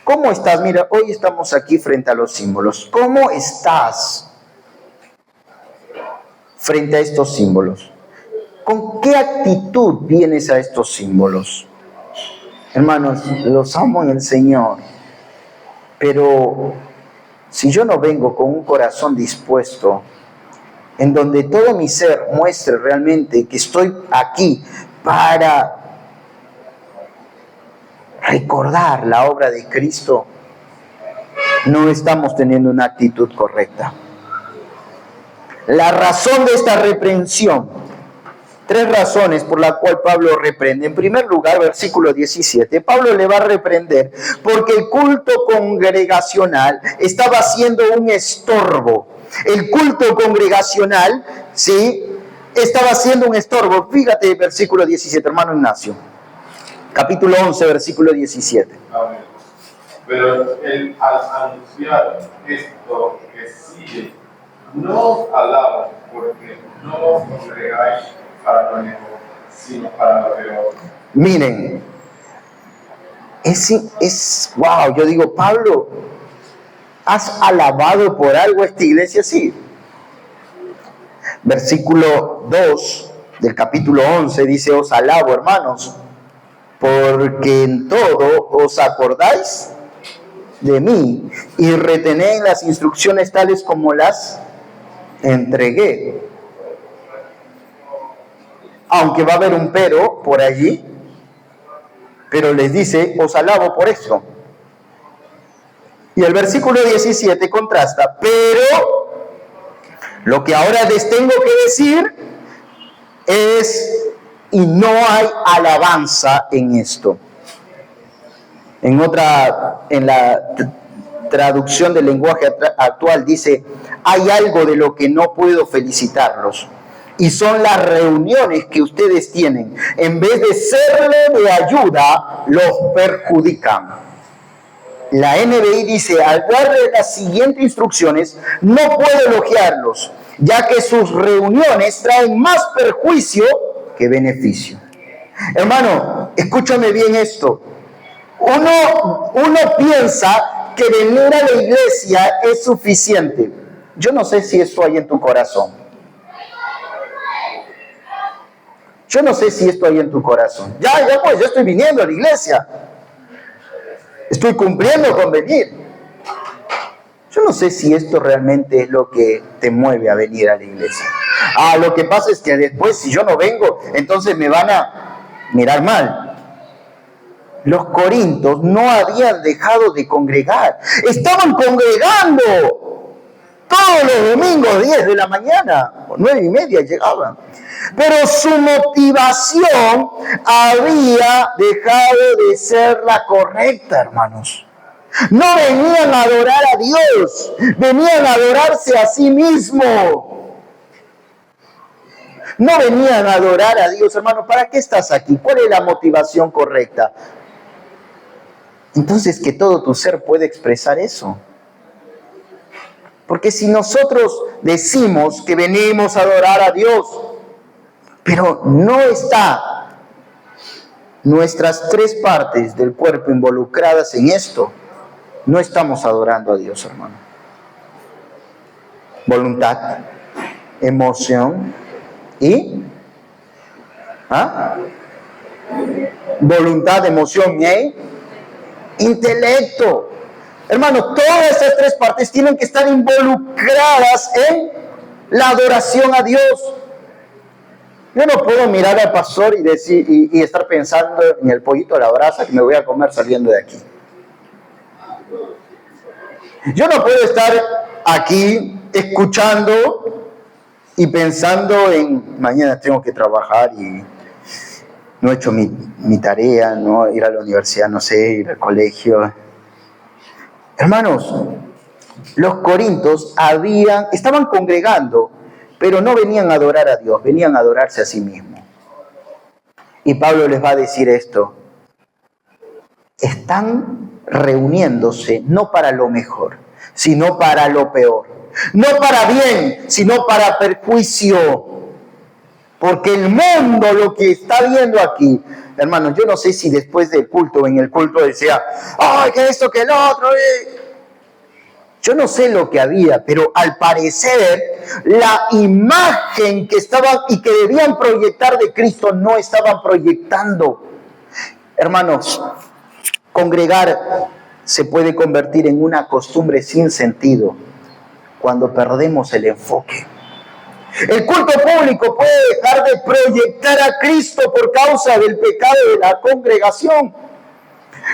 ¿Cómo estás? Mira, hoy estamos aquí frente a los símbolos. ¿Cómo estás frente a estos símbolos? ¿Con qué actitud vienes a estos símbolos? Hermanos, los amo en el Señor, pero si yo no vengo con un corazón dispuesto, en donde todo mi ser muestre realmente que estoy aquí para recordar la obra de Cristo, no estamos teniendo una actitud correcta. La razón de esta reprensión, 3 razones por las cuales Pablo reprende. En primer lugar, versículo 17, Pablo le va a reprender porque el culto congregacional estaba siendo un estorbo. El culto congregacional, ¿sí?, estaba siendo un estorbo. Fíjate, versículo 17, hermano Ignacio. Capítulo 11, versículo 17. Amén. Pero él, al anunciar esto que sigue, no os alaban porque no os congregáis para lo mejor, sino para lo peor. Miren, wow, yo digo, Pablo, ¿has alabado por algo a esta iglesia? Sí. Versículo 2 del capítulo 11, dice: os alabo, hermanos, porque en todo os acordáis de mí y retenéis las instrucciones tales como las entregué. Aunque va a haber un pero por allí, pero les dice: os alabo por eso. Y el versículo 17 contrasta: pero lo que ahora les tengo que decir es, y no hay alabanza en esto. En la traducción del lenguaje actual dice: hay algo de lo que no puedo felicitarlos, y son las reuniones que ustedes tienen. En vez de serle de ayuda, los perjudican. La NBI dice: al darle las siguientes instrucciones, no puedo elogiarlos, ya que sus reuniones traen más perjuicio que beneficio. Hermano, escúchame bien esto. Uno piensa que venir a la iglesia es suficiente. Yo no sé si esto hay en tu corazón. Yo no sé si esto hay en tu corazón. Ya pues, yo estoy viniendo a la iglesia. Estoy cumpliendo con venir. Yo no sé si esto realmente es lo que te mueve a venir a la iglesia. Lo que pasa es que después, si yo no vengo, entonces me van a mirar mal. Los corintios no habían dejado de congregar. Estaban congregando todos los domingos, 10 de la mañana, o 9:30 llegaban. Pero su motivación había dejado de ser la correcta, hermanos. No venían a adorar a Dios, venían a adorarse a sí mismo. No venían a adorar a Dios, hermano. ¿Para qué estás aquí? ¿Cuál es la motivación correcta? Entonces, que todo tu ser puede expresar eso. Porque si nosotros decimos que venimos a adorar a Dios, pero no está nuestras 3 partes del cuerpo involucradas en esto, no estamos adorando a Dios, hermano. Voluntad, emoción y voluntad, emoción y intelecto. Hermano, todas esas 3 partes tienen que estar involucradas en la adoración a Dios. Yo no puedo mirar al pastor y decir y estar pensando en el pollito a la brasa que me voy a comer saliendo de aquí. Yo no puedo estar aquí escuchando y pensando en mañana tengo que trabajar y no he hecho mi tarea, no ir a la universidad, no sé, ir al colegio. Hermanos, los corintios estaban congregando, pero no venían a adorar a Dios, venían a adorarse a sí mismos. Y Pablo les va a decir esto: están reuniéndose no para lo mejor, sino para lo peor. No para bien, sino para perjuicio. Porque el mundo lo que está viendo aquí, hermanos, yo no sé si después del culto, en el culto decía, ¡ay, que esto, que el otro! Yo no sé lo que había, pero al parecer la imagen que estaban y que debían proyectar de Cristo no estaban proyectando. Hermanos, congregar se puede convertir en una costumbre sin sentido cuando perdemos el enfoque. El culto público puede dejar de proyectar a Cristo por causa del pecado de la congregación.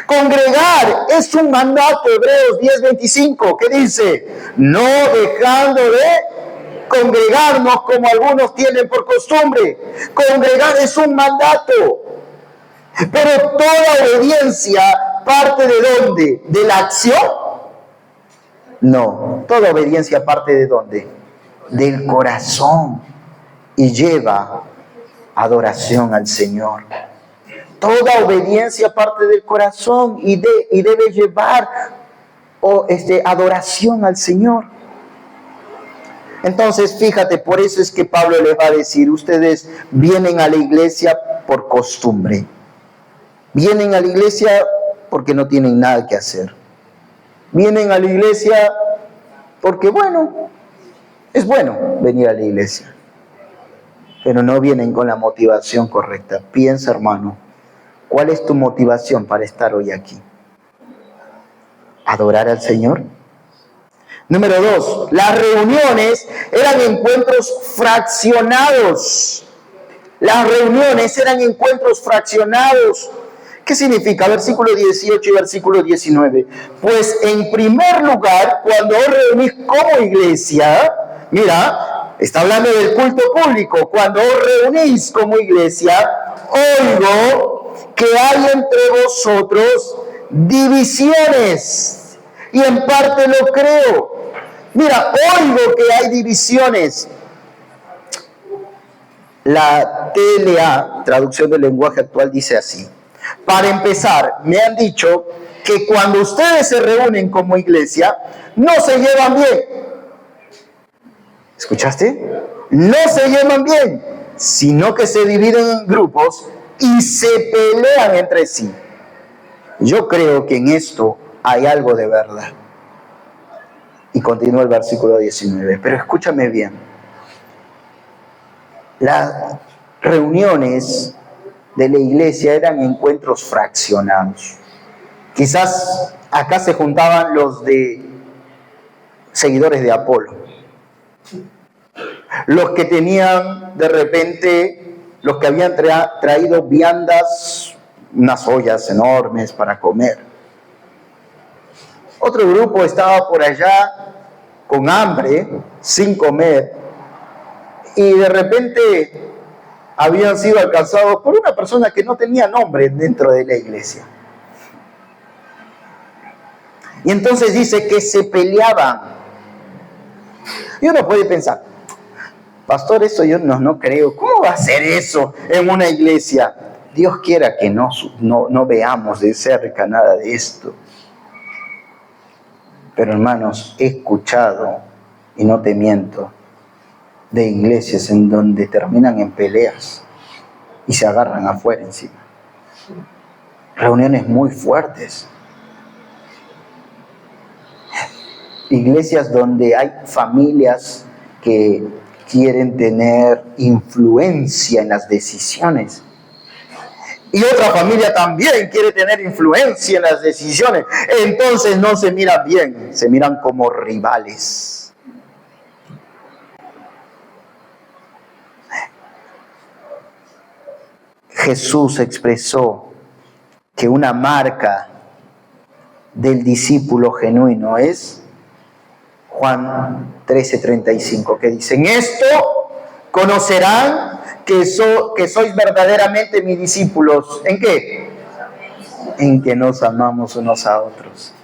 Congregar es un mandato, Hebreos 10:25, que dice, no dejando de congregarnos como algunos tienen por costumbre. Congregar es un mandato. Pero toda obediencia parte ¿de dónde? ¿De la acción? No, toda obediencia parte ¿de dónde? Del corazón y lleva adoración al Señor. Toda obediencia parte del corazón y debe llevar adoración al Señor. Entonces, fíjate, por eso es que Pablo les va a decir, ustedes vienen a la iglesia por costumbre. Vienen a la iglesia porque no tienen nada que hacer. Vienen a la iglesia porque, bueno, es bueno venir a la iglesia. pero no vienen con la motivación correcta. Piensa, hermano, ¿cuál es tu motivación para estar hoy aquí? ¿Adorar al Señor? Número 2, las reuniones eran encuentros fraccionados. Las reuniones eran encuentros fraccionados. ¿Qué significa? Versículo 18 y versículo 19. Pues en primer lugar, cuando os reunís como iglesia, mira, está hablando del culto público. Cuando os reunís como iglesia, oigo que hay entre vosotros divisiones. Y en parte lo creo. Mira, oigo que hay divisiones. La TLA, traducción del lenguaje actual, dice así. Para empezar, me han dicho que cuando ustedes se reúnen como iglesia, no se llevan bien. ¿Escuchaste? No se llevan bien, sino que se dividen en grupos y se pelean entre sí. Yo creo que en esto hay algo de verdad. Y continúa el versículo 19. Pero escúchame bien. Las reuniones de la iglesia eran encuentros fraccionados. Quizás acá se juntaban los de seguidores de Apolo. Los que tenían de repente, los que habían traído viandas, unas ollas enormes para comer. Otro grupo estaba por allá con hambre, sin comer, y de repente habían sido alcanzados por una persona que no tenía nombre dentro de la iglesia. Y entonces dice que se peleaban. Y uno puede pensar, pastor, eso yo no creo. ¿Cómo va a ser eso en una iglesia? Dios quiera que no veamos de cerca nada de esto. Pero hermanos, he escuchado, y no te miento, de iglesias en donde terminan en peleas y se agarran afuera encima. Reuniones muy fuertes. Iglesias donde hay familias que quieren tener influencia en las decisiones. Y otra familia también quiere tener influencia en las decisiones. Entonces no se miran bien, se miran como rivales. Jesús expresó que una marca del discípulo genuino es Juan 13:35, que dice: en esto conocerán que sois verdaderamente mis discípulos. ¿En qué? En que nos amamos unos a otros.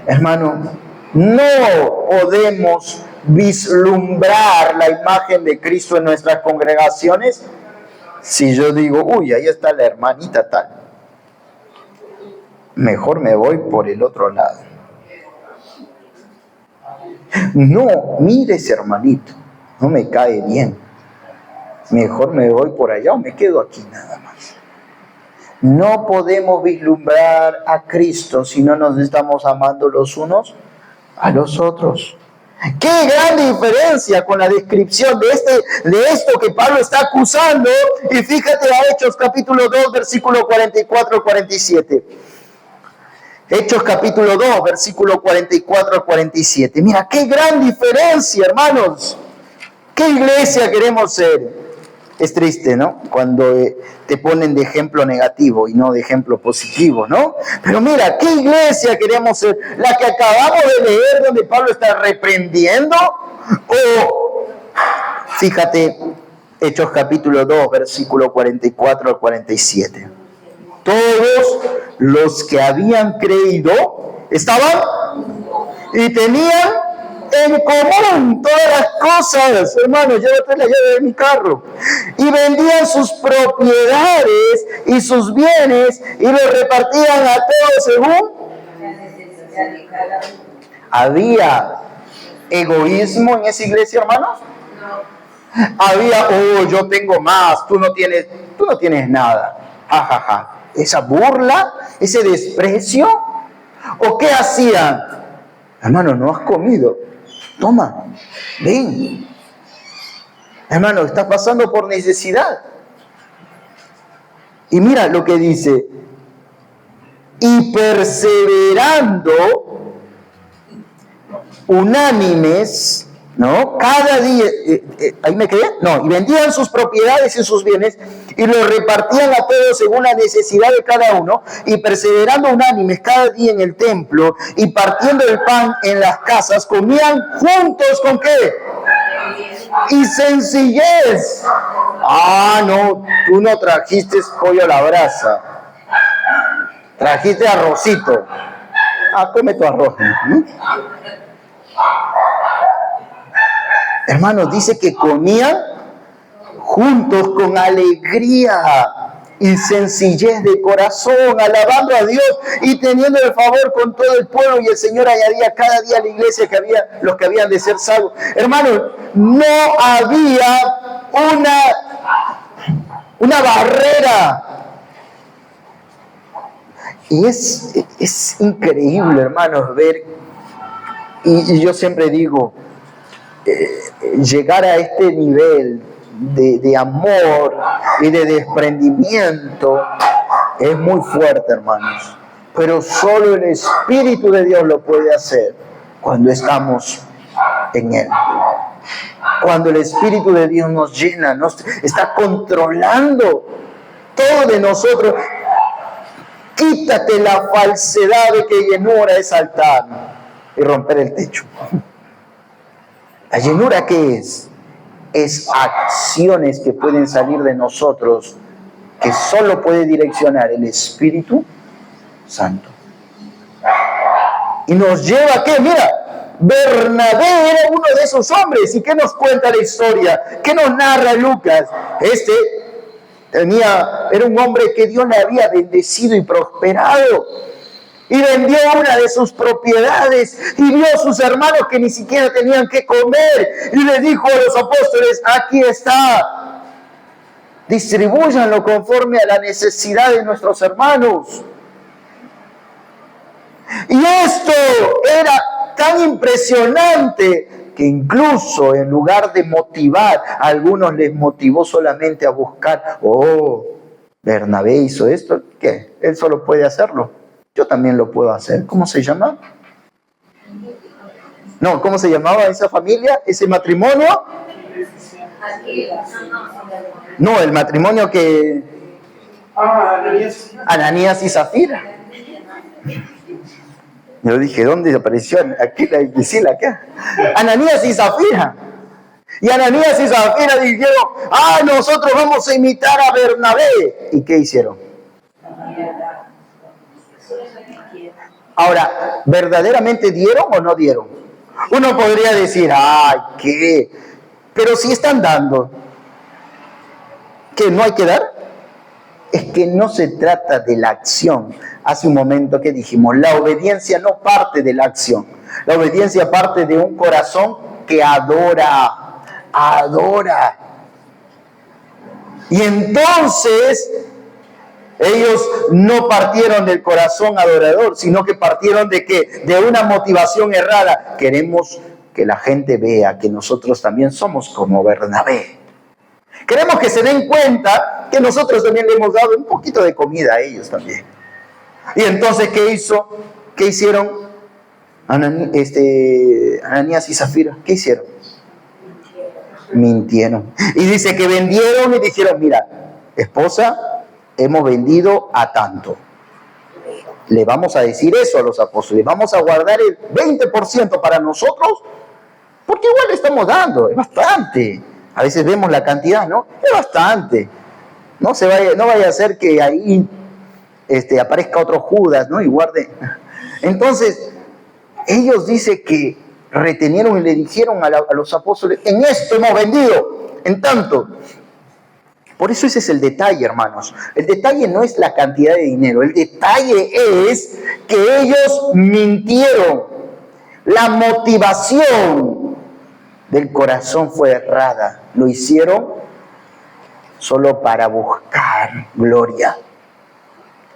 Hermano, no podemos vislumbrar la imagen de Cristo en nuestras congregaciones si yo digo, uy, ahí está la hermanita tal. Mejor me voy por el otro lado. No, mire ese hermanito, no me cae bien. Mejor me voy por allá o me quedo aquí nada más. No podemos vislumbrar a Cristo si no nos estamos amando los unos a los otros. ¡Qué gran diferencia con la descripción de esto que Pablo está acusando! Y fíjate a Hechos capítulo 2, versículo 44-47. Hechos capítulo 2, versículo 44-47. Mira, qué gran diferencia, hermanos. ¿Qué iglesia queremos ser? Es triste, ¿no? Cuando te ponen de ejemplo negativo y no de ejemplo positivo, ¿no? Pero mira, ¿qué iglesia queremos ser? ¿La que acabamos de leer donde Pablo está reprendiendo? O, fíjate, Hechos capítulo 2, versículo 44-47. Todos los que habían creído estaban y tenían en común todas las cosas. Hermano, llévate la llave de mi carro. Y vendían sus propiedades y sus bienes y los repartían a todos según. ¿Había egoísmo en esa iglesia, hermanos? No. Había, oh, yo tengo más, tú no tienes nada. Ja, ja, ja. Esa burla, ese desprecio. ¿O qué hacían? Hermano, no has comido. Toma, ven. Hermano, estás pasando por necesidad. Y mira lo que dice. Y perseverando unánimes, ¿no? Cada día, ¿ahí me quedé? No, y vendían sus propiedades y sus bienes y los repartían a todos según la necesidad de cada uno, y perseverando unánimes cada día en el templo y partiendo el pan en las casas, comían juntos ¿con qué? Y sencillez. Ah, no, tú no trajiste pollo a la brasa, trajiste arrocito. Ah, come tu arroz. Hermanos, dice que comían juntos con alegría y sencillez de corazón, alabando a Dios y teniendo el favor con todo el pueblo, y el Señor añadía cada día a la iglesia que había los que habían de ser salvos. Hermanos, no había una barrera. Y es increíble, hermanos, ver, y yo siempre digo, llegar a este nivel de amor y de desprendimiento es muy fuerte, hermanos. Pero solo el Espíritu de Dios lo puede hacer cuando estamos en Él. Cuando el Espíritu de Dios nos llena, nos está controlando todo de nosotros. Quítate la falsedad de que llenura es saltar y romper el techo. ¿La llenura qué es? Es acciones que pueden salir de nosotros que solo puede direccionar el Espíritu Santo. Y nos lleva a qué, mira, Bernabé era uno de esos hombres. ¿Y qué nos cuenta la historia? ¿Qué nos narra Lucas? Era un hombre que Dios le había bendecido y prosperado. Y vendió una de sus propiedades y vio a sus hermanos que ni siquiera tenían que comer. Y le dijo a los apóstoles, aquí está, distribúyanlo conforme a la necesidad de nuestros hermanos. Y esto era tan impresionante que incluso en lugar de motivar, a algunos les motivó solamente a buscar, Bernabé hizo esto, ¿qué? Él solo puede hacerlo. Yo también lo puedo hacer. ¿Cómo se llama? No, ¿cómo se llamaba esa familia? ¿Ese matrimonio? No, el matrimonio que... Ananías y Zafira. Yo dije, ¿dónde apareció? Aquí la difícil acá. Ananías y Zafira. Y Ananías y Zafira dijeron, nosotros vamos a imitar a Bernabé. ¿Y qué hicieron? Ahora, ¿verdaderamente dieron o no dieron? Uno podría decir, ¿qué? Pero si están dando, ¿qué? ¿No hay que dar? Es que no se trata de la acción. Hace un momento que dijimos, la obediencia no parte de la acción. La obediencia parte de un corazón que adora. Y entonces ellos no partieron del corazón adorador, sino que partieron de ¿qué? De una motivación errada. Queremos que la gente vea que nosotros también somos como Bernabé. Queremos que se den cuenta que nosotros también le hemos dado un poquito de comida a ellos también. Y entonces, ¿qué hicieron? Ananías y Zafira, ¿qué hicieron? Mintieron. Y dice que vendieron y dijeron, mira, esposa, hemos vendido a tanto. Le vamos a decir eso a los apóstoles. Vamos a guardar el 20% para nosotros, porque igual le estamos dando, es bastante. A veces vemos la cantidad, ¿no? Es bastante. No vaya a ser que ahí aparezca otro Judas, ¿no? Y guarde. Entonces, ellos dicen que retenieron y le dijeron a los apóstoles, en esto hemos vendido, en tanto. Por eso ese es el detalle, hermanos. El detalle no es la cantidad de dinero. El detalle es que ellos mintieron. La motivación del corazón fue errada. Lo hicieron solo para buscar gloria.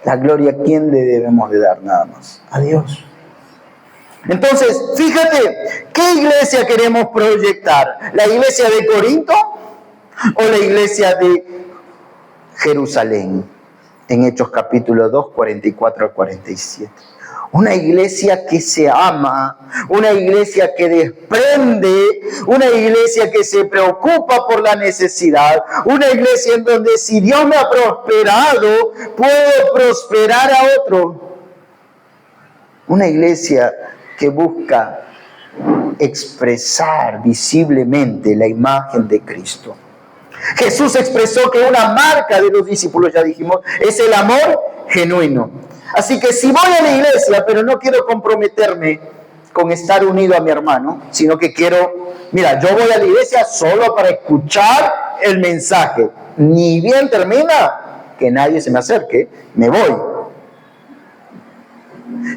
La gloria, ¿a quién le debemos de dar nada más? A Dios. Entonces, fíjate, ¿qué iglesia queremos proyectar? ¿La iglesia de Corinto? O la iglesia de Jerusalén, en Hechos capítulo 2, 44 al 47. Una iglesia que se ama, una iglesia que desprende, una iglesia que se preocupa por la necesidad, una iglesia en donde si Dios me ha prosperado, puedo prosperar a otro. Una iglesia que busca expresar visiblemente la imagen de Cristo. Jesús expresó que una marca de los discípulos, ya dijimos, es el amor genuino. Así que si voy a la iglesia, pero no quiero comprometerme con estar unido a mi hermano, sino que quiero, mira, yo voy a la iglesia solo para escuchar el mensaje. Ni bien termina, que nadie se me acerque, me voy.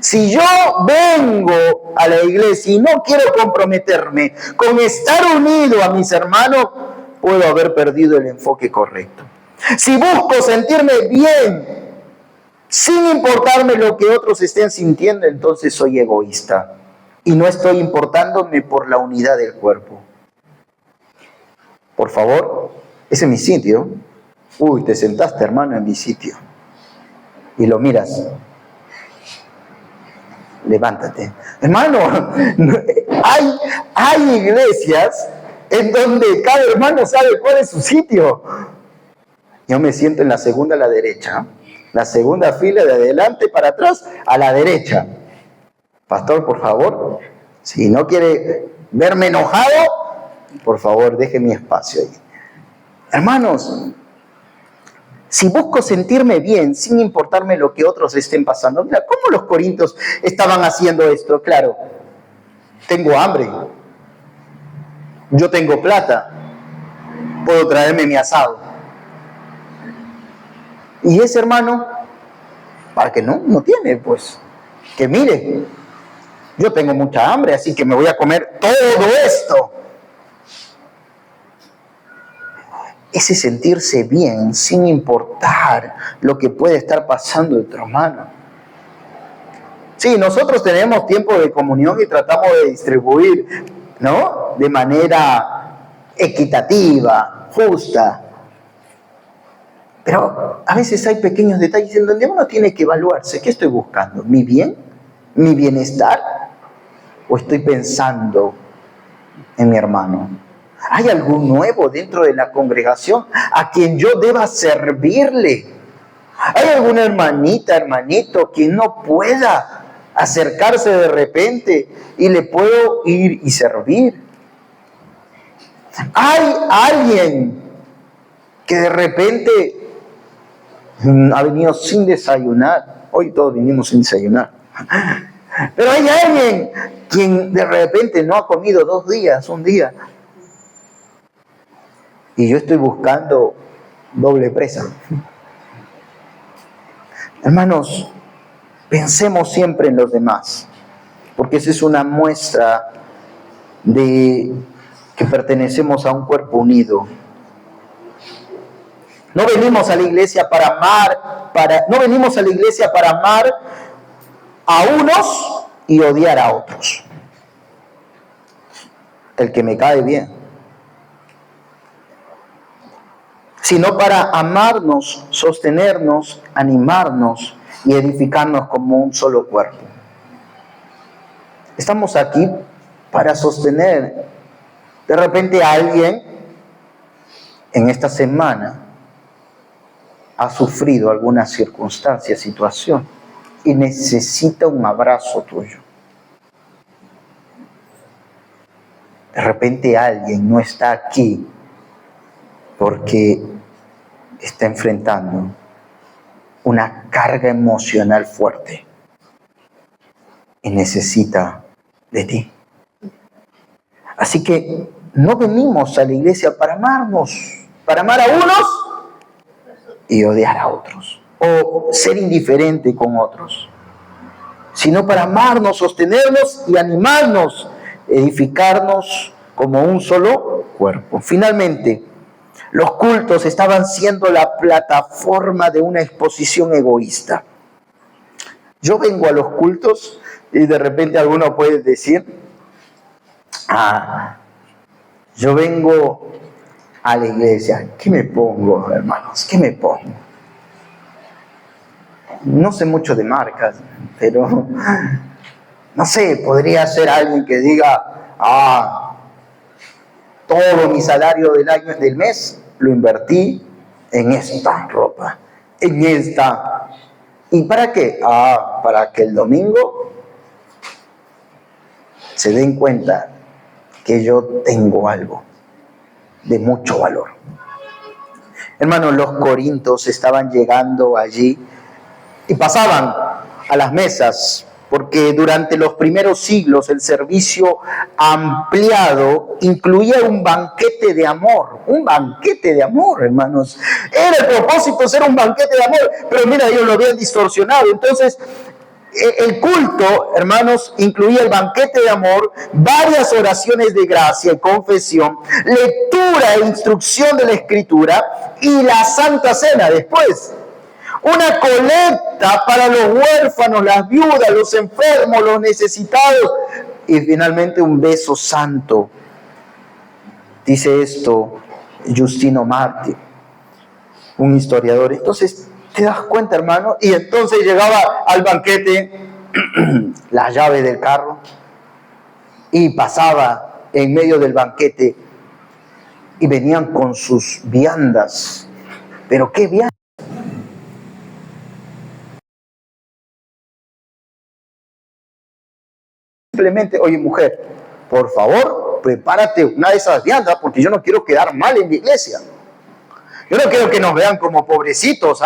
Si yo vengo a la iglesia y no quiero comprometerme con estar unido a mis hermanos, puedo haber perdido el enfoque correcto. Si busco sentirme bien, sin importarme lo que otros estén sintiendo, entonces soy egoísta y no estoy importándome por la unidad del cuerpo. Por favor, ese es mi sitio. Uy, te sentaste, hermano, en mi sitio. Y lo miras. Levántate. Hermano, hay iglesias en donde cada hermano sabe cuál es su sitio. Yo me siento en la segunda a la derecha, la segunda fila de adelante para atrás a la derecha. Pastor, por favor, si no quiere verme enojado, por favor, deje mi espacio ahí. Hermanos, si busco sentirme bien sin importarme lo que otros estén pasando, mira, ¿cómo los corintios estaban haciendo esto? Claro, tengo hambre, yo tengo plata, puedo traerme mi asado. Y ese hermano, para que no tiene, pues, que mire, yo tengo mucha hambre, así que me voy a comer todo esto. Ese sentirse bien sin importar lo que puede estar pasando de otro hermano. Sí, nosotros tenemos tiempo de comunión y tratamos de distribuir, ¿no?, de manera equitativa, justa. Pero a veces hay pequeños detalles en donde uno tiene que evaluarse. ¿Qué estoy buscando? ¿Mi bien? ¿Mi bienestar? ¿O estoy pensando en mi hermano? ¿Hay algún nuevo dentro de la congregación a quien yo deba servirle? ¿Hay alguna hermanita, hermanito, que no pueda acercarse de repente y le puedo ir y servir? ¿Hay alguien que de repente ha venido sin desayunar? Hoy todos vinimos sin desayunar. Pero hay alguien quien de repente no ha comido 2 días, un día. Y yo estoy buscando doble presa. Hermanos, pensemos siempre en los demás, porque esa es una muestra de que pertenecemos a un cuerpo unido. No venimos a la iglesia para amar, no venimos a la iglesia para amar a unos y odiar a otros. El que me cae bien. Sino para amarnos, sostenernos, animarnos y edificarnos como un solo cuerpo. Estamos aquí para sostener de repente a alguien en esta semana ha sufrido alguna circunstancia, situación y necesita un abrazo tuyo. De repente alguien no está aquí porque está enfrentando una carga emocional fuerte y necesita de ti. Así que no venimos a la iglesia para amarnos, para amar a unos y odiar a otros, o ser indiferente con otros, sino para amarnos, sostenernos y animarnos, edificarnos como un solo cuerpo. Finalmente, los cultos estaban siendo la plataforma de una exposición egoísta. Yo vengo a los cultos y de repente alguno puede decir, yo vengo a la iglesia. ¿Qué me pongo, hermanos? ¿Qué me pongo? No sé mucho de marcas, pero no sé, podría ser alguien que diga, todo mi salario del mes lo invertí en esta ropa, en esta. ¿Y para qué? Para que el domingo se den cuenta que yo tengo algo de mucho valor. Hermanos, los corintios estaban llegando allí y pasaban a las mesas, porque durante los primeros siglos el servicio ampliado incluía un banquete de amor. Un banquete de amor, hermanos. Era el propósito ser un banquete de amor, pero mira, ellos lo habían distorsionado. Entonces, el culto, hermanos, incluía el banquete de amor, varias oraciones de gracia y confesión, lectura e instrucción de la Escritura y la Santa Cena después. Una colecta para los huérfanos, las viudas, los enfermos, los necesitados. Y finalmente un beso santo. Dice esto Justino Martí, un historiador. Entonces, ¿te das cuenta, hermano? Y entonces llegaba al banquete la llave del carro y pasaba en medio del banquete y venían con sus viandas. ¿Pero qué viandas? Simplemente, oye, mujer, por favor, prepárate una de esas viandas porque yo no quiero quedar mal en la iglesia. Yo no quiero que nos vean como pobrecitos,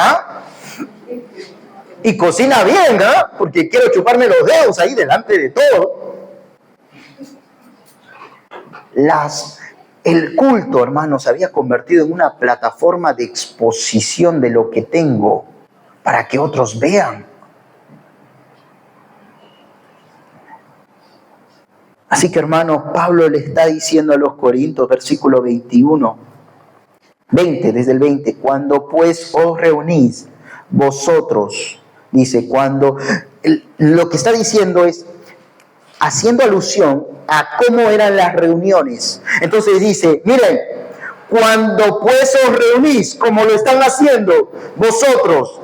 Y cocina bien, porque quiero chuparme los dedos ahí delante de todo. El culto, hermanos, se había convertido en una plataforma de exposición de lo que tengo para que otros vean. Así que, hermanos, Pablo le está diciendo a los Corintios, versículo 20, desde el 20, cuando pues os reunís vosotros, dice, lo que está diciendo es haciendo alusión a cómo eran las reuniones. Entonces dice, miren, cuando pues os reunís, como lo están haciendo vosotros,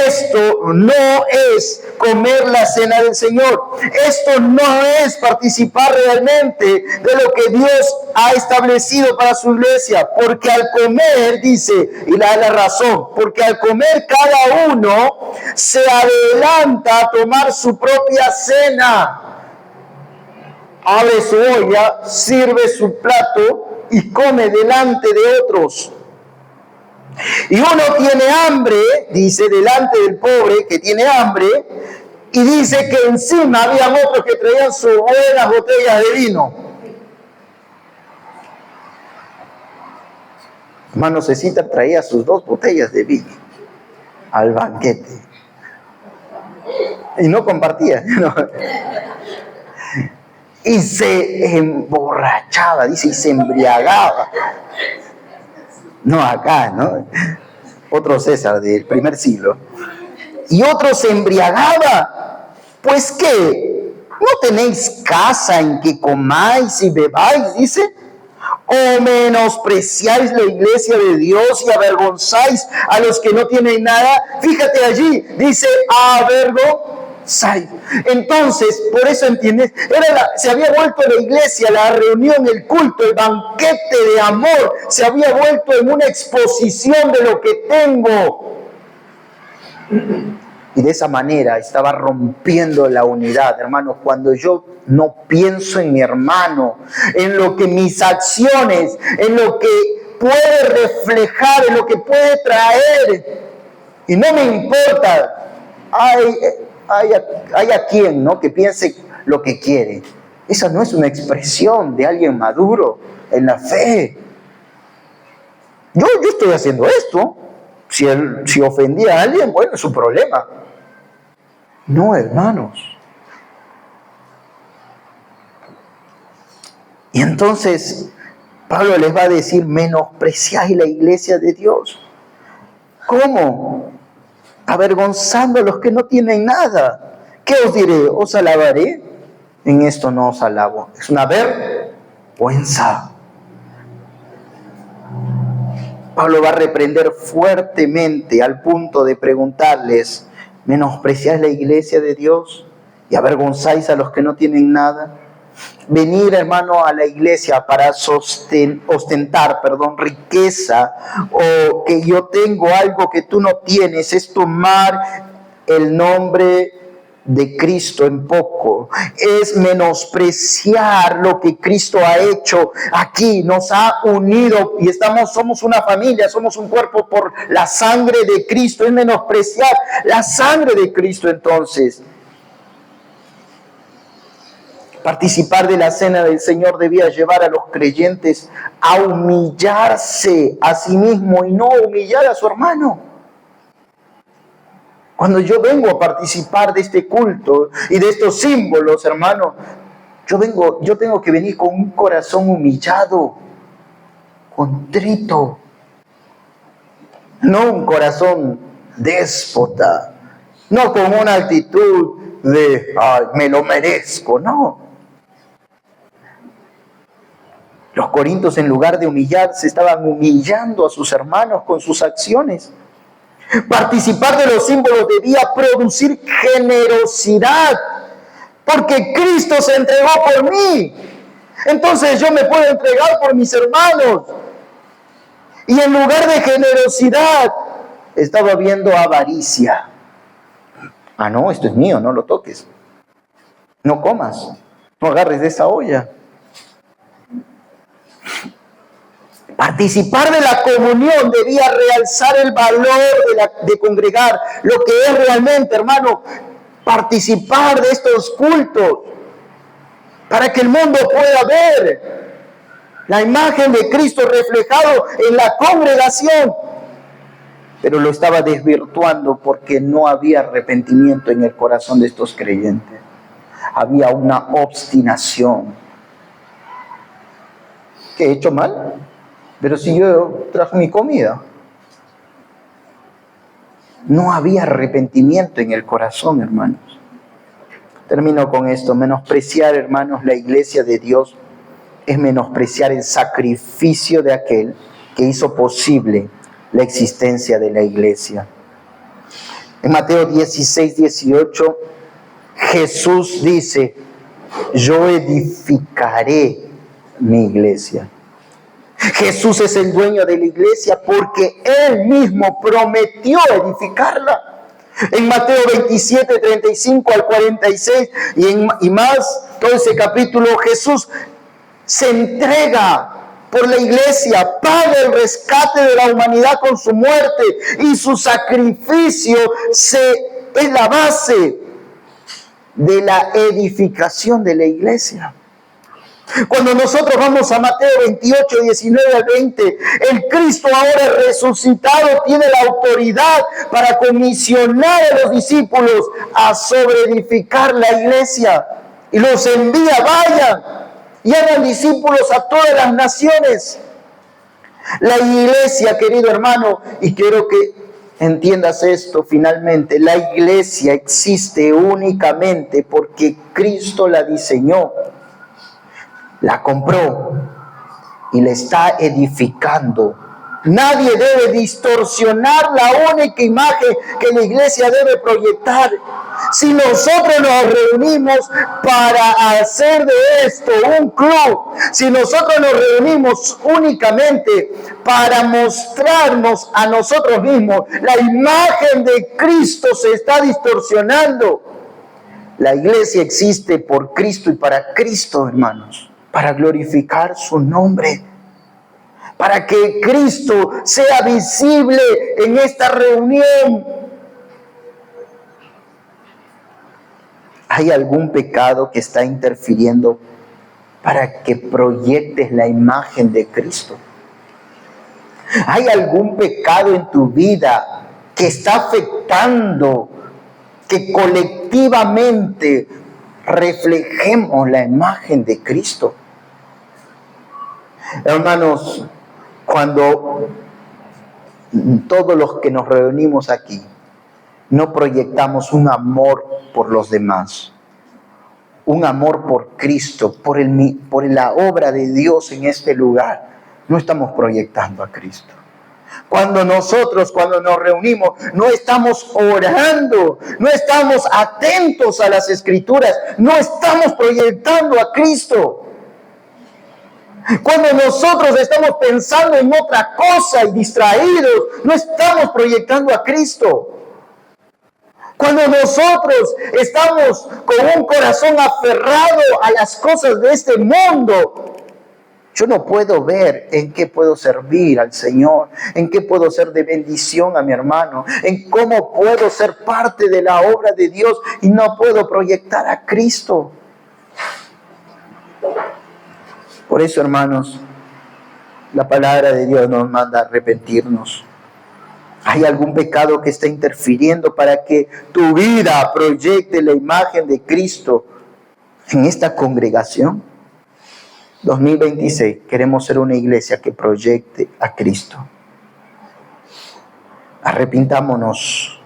esto no es comer la cena del Señor. Esto no es participar realmente de lo que Dios ha establecido para su iglesia. Porque al comer, dice, y le da la razón, porque al comer cada uno se adelanta a tomar su propia cena. Abre su olla, sirve su plato y come delante de otros. Y uno tiene hambre, dice, delante del pobre que tiene hambre, y dice que encima habían otros que traían sus buenas botellas de vino. Hermano Cecita traía sus 2 botellas de vino al banquete. Y no compartía, ¿no? Y se emborrachaba, dice, y se embriagaba. No acá, ¿no? Otro César del primer siglo. Y otro se embriagaba. Pues ¿qué? ¿No tenéis casa en que comáis y bebáis? Dice. ¿O menospreciáis la iglesia de Dios y avergonzáis a los que no tienen nada? Fíjate allí, dice avergonzáis. Entonces, por eso entiendes, se había vuelto la iglesia, la reunión, el culto, el banquete de amor, se había vuelto en una exposición de lo que tengo. Y de esa manera estaba rompiendo la unidad, hermanos. Cuando yo no pienso en mi hermano, en lo que mis acciones, en lo que puede reflejar, en lo que puede traer, y no me importa, hay a quien, ¿no?, que piense lo que quiere. Esa no es una expresión de alguien maduro en la fe. Yo estoy haciendo esto. Si ofendí a alguien, bueno, es su problema. No, hermanos. Y entonces Pablo les va a decir, menospreciáis la iglesia de Dios. ¿Cómo? Avergonzando a los que no tienen nada. ¿Qué os diré? ¿Os alabaré? En esto no os alabo. Es una vergüenza. Pablo va a reprender fuertemente al punto de preguntarles, ¿menospreciáis la iglesia de Dios y avergonzáis a los que no tienen nada? Venir, hermano, a la iglesia para ostentar, riqueza, o que yo tengo algo que tú no tienes, es tomar el nombre de Cristo en poco, es menospreciar lo que Cristo ha hecho aquí, nos ha unido y somos una familia, somos un cuerpo por la sangre de Cristo, es menospreciar la sangre de Cristo. Entonces, participar de la cena del Señor debía llevar a los creyentes a humillarse a sí mismo y no humillar a su hermano. Cuando yo vengo a participar de este culto y de estos símbolos, hermano, yo tengo que venir con un corazón humillado, contrito, no un corazón déspota, no con una actitud de, ay, me lo merezco, no. Los corintios, en lugar de humillarse, estaban humillando a sus hermanos con sus acciones. Participar de los símbolos debía producir generosidad, porque Cristo se entregó por mí. Entonces yo me puedo entregar por mis hermanos. Y en lugar de generosidad, estaba viendo avaricia. Ah, no, esto es mío, no lo toques. No comas, no agarres de esa olla. Participar de la comunión debía realzar el valor de congregar, lo que es realmente, hermano, participar de estos cultos, para que el mundo pueda ver la imagen de Cristo reflejado en la congregación. Pero lo estaba desvirtuando porque no había arrepentimiento en el corazón de estos creyentes. Había una obstinación. ¿Qué he hecho mal? Pero si yo trajo mi comida. No había arrepentimiento en el corazón, hermanos. Termino con esto. Menospreciar, hermanos, la iglesia de Dios es menospreciar el sacrificio de aquel que hizo posible la existencia de la iglesia. En Mateo 16, 18, Jesús dice, yo edificaré mi iglesia. Jesús es el dueño de la iglesia porque Él mismo prometió edificarla. En Mateo 27, 35 al 46 y más, todo ese capítulo, Jesús se entrega por la iglesia, paga el rescate de la humanidad con su muerte y su sacrificio es la base de la edificación de la iglesia. Cuando nosotros vamos a Mateo 28, 19 al 20, el Cristo ahora resucitado tiene la autoridad para comisionar a los discípulos a sobreedificar la iglesia. Y los envía, vayan y hagan discípulos a todas las naciones. La iglesia, querido hermano, y quiero que entiendas esto finalmente, la iglesia existe únicamente porque Cristo la diseñó, la compró y la está edificando. Nadie debe distorsionar la única imagen que la iglesia debe proyectar. Si nosotros nos reunimos para hacer de esto un club, si nosotros nos reunimos únicamente para mostrarnos a nosotros mismos, la imagen de Cristo se está distorsionando. La iglesia existe por Cristo y para Cristo, hermanos, para glorificar su nombre, para que Cristo sea visible en esta reunión. ¿Hay algún pecado que está interfiriendo para que proyectes la imagen de Cristo? ¿Hay algún pecado en tu vida que está afectando que colectivamente reflejemos la imagen de Cristo? Hermanos, cuando todos los que nos reunimos aquí no proyectamos un amor por los demás, un amor por Cristo, por la obra de Dios en este lugar, no estamos proyectando a Cristo. Cuando nos reunimos, no estamos orando, no estamos atentos a las Escrituras, no estamos proyectando a Cristo. Cuando nosotros estamos pensando en otra cosa y distraídos, no estamos proyectando a Cristo. Cuando nosotros estamos con un corazón aferrado a las cosas de este mundo, yo no puedo ver en qué puedo servir al Señor, en qué puedo ser de bendición a mi hermano, en cómo puedo ser parte de la obra de Dios y no puedo proyectar a Cristo. Por eso, hermanos, la palabra de Dios nos manda a arrepentirnos. ¿Hay algún pecado que está interfiriendo para que tu vida proyecte la imagen de Cristo en esta congregación? 2026, queremos ser una iglesia que proyecte a Cristo. Arrepintámonos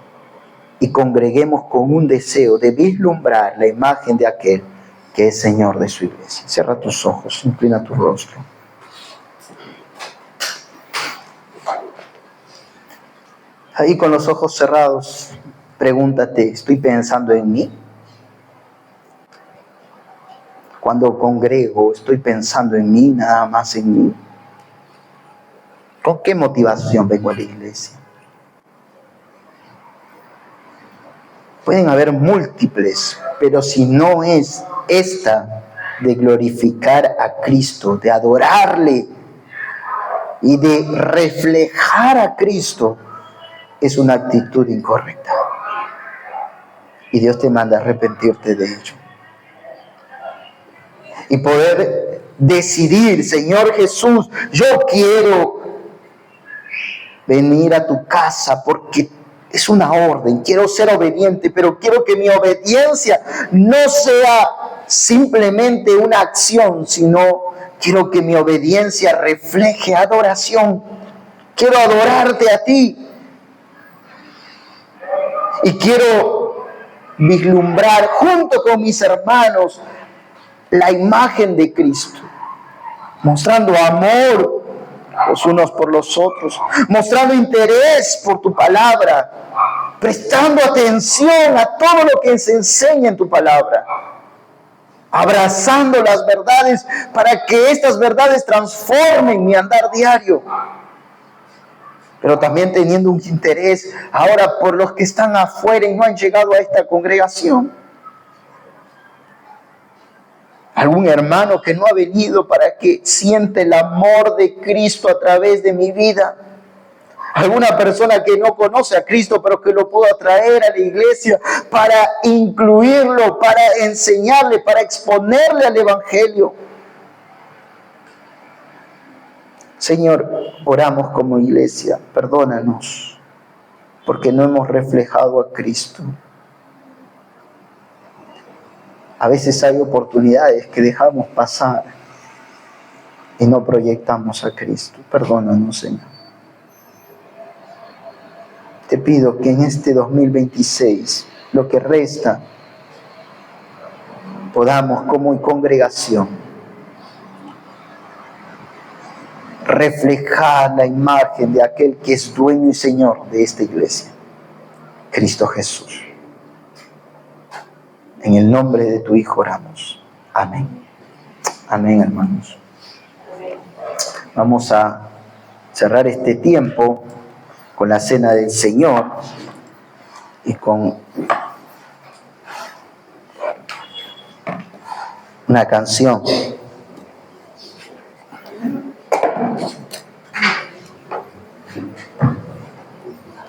y congreguemos con un deseo de vislumbrar la imagen de aquel que es Señor de su iglesia. Cierra tus ojos, inclina tu rostro. Ahí con los ojos cerrados, pregúntate, ¿estoy pensando en mí? Cuando congrego, ¿estoy pensando en mí, nada más en mí? ¿Con qué motivación vengo a la iglesia? Pueden haber múltiples, pero si no es esta de glorificar a Cristo, de adorarle y de reflejar a Cristo, es una actitud incorrecta. Y Dios te manda a arrepentirte de ello. Y poder decidir, Señor Jesús, yo quiero venir a tu casa porque es una orden, quiero ser obediente, pero quiero que mi obediencia no sea simplemente una acción, sino quiero que mi obediencia refleje adoración. Quiero adorarte a ti. Y quiero vislumbrar junto con mis hermanos la imagen de Cristo, mostrando amor los unos por los otros, mostrando interés por tu palabra, prestando atención a todo lo que se enseña en tu palabra, abrazando las verdades para que estas verdades transformen mi andar diario, pero también teniendo un interés ahora por los que están afuera y no han llegado a esta congregación. Algún hermano que no ha venido para que siente el amor de Cristo a través de mi vida. Alguna persona que no conoce a Cristo, pero que lo puedo traer a la iglesia para incluirlo, para enseñarle, para exponerle al Evangelio. Señor, oramos como iglesia, perdónanos, porque no hemos reflejado a Cristo. A veces hay oportunidades que dejamos pasar y no proyectamos a Cristo. Perdónanos, Señor. Te pido que en este 2026, lo que resta, podamos como congregación reflejar la imagen de aquel que es dueño y Señor de esta iglesia, Cristo Jesús. En el nombre de tu Hijo oramos. Amén. Amén, hermanos. Vamos a cerrar este tiempo con la cena del Señor y con una canción.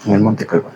En el Monte Calvario.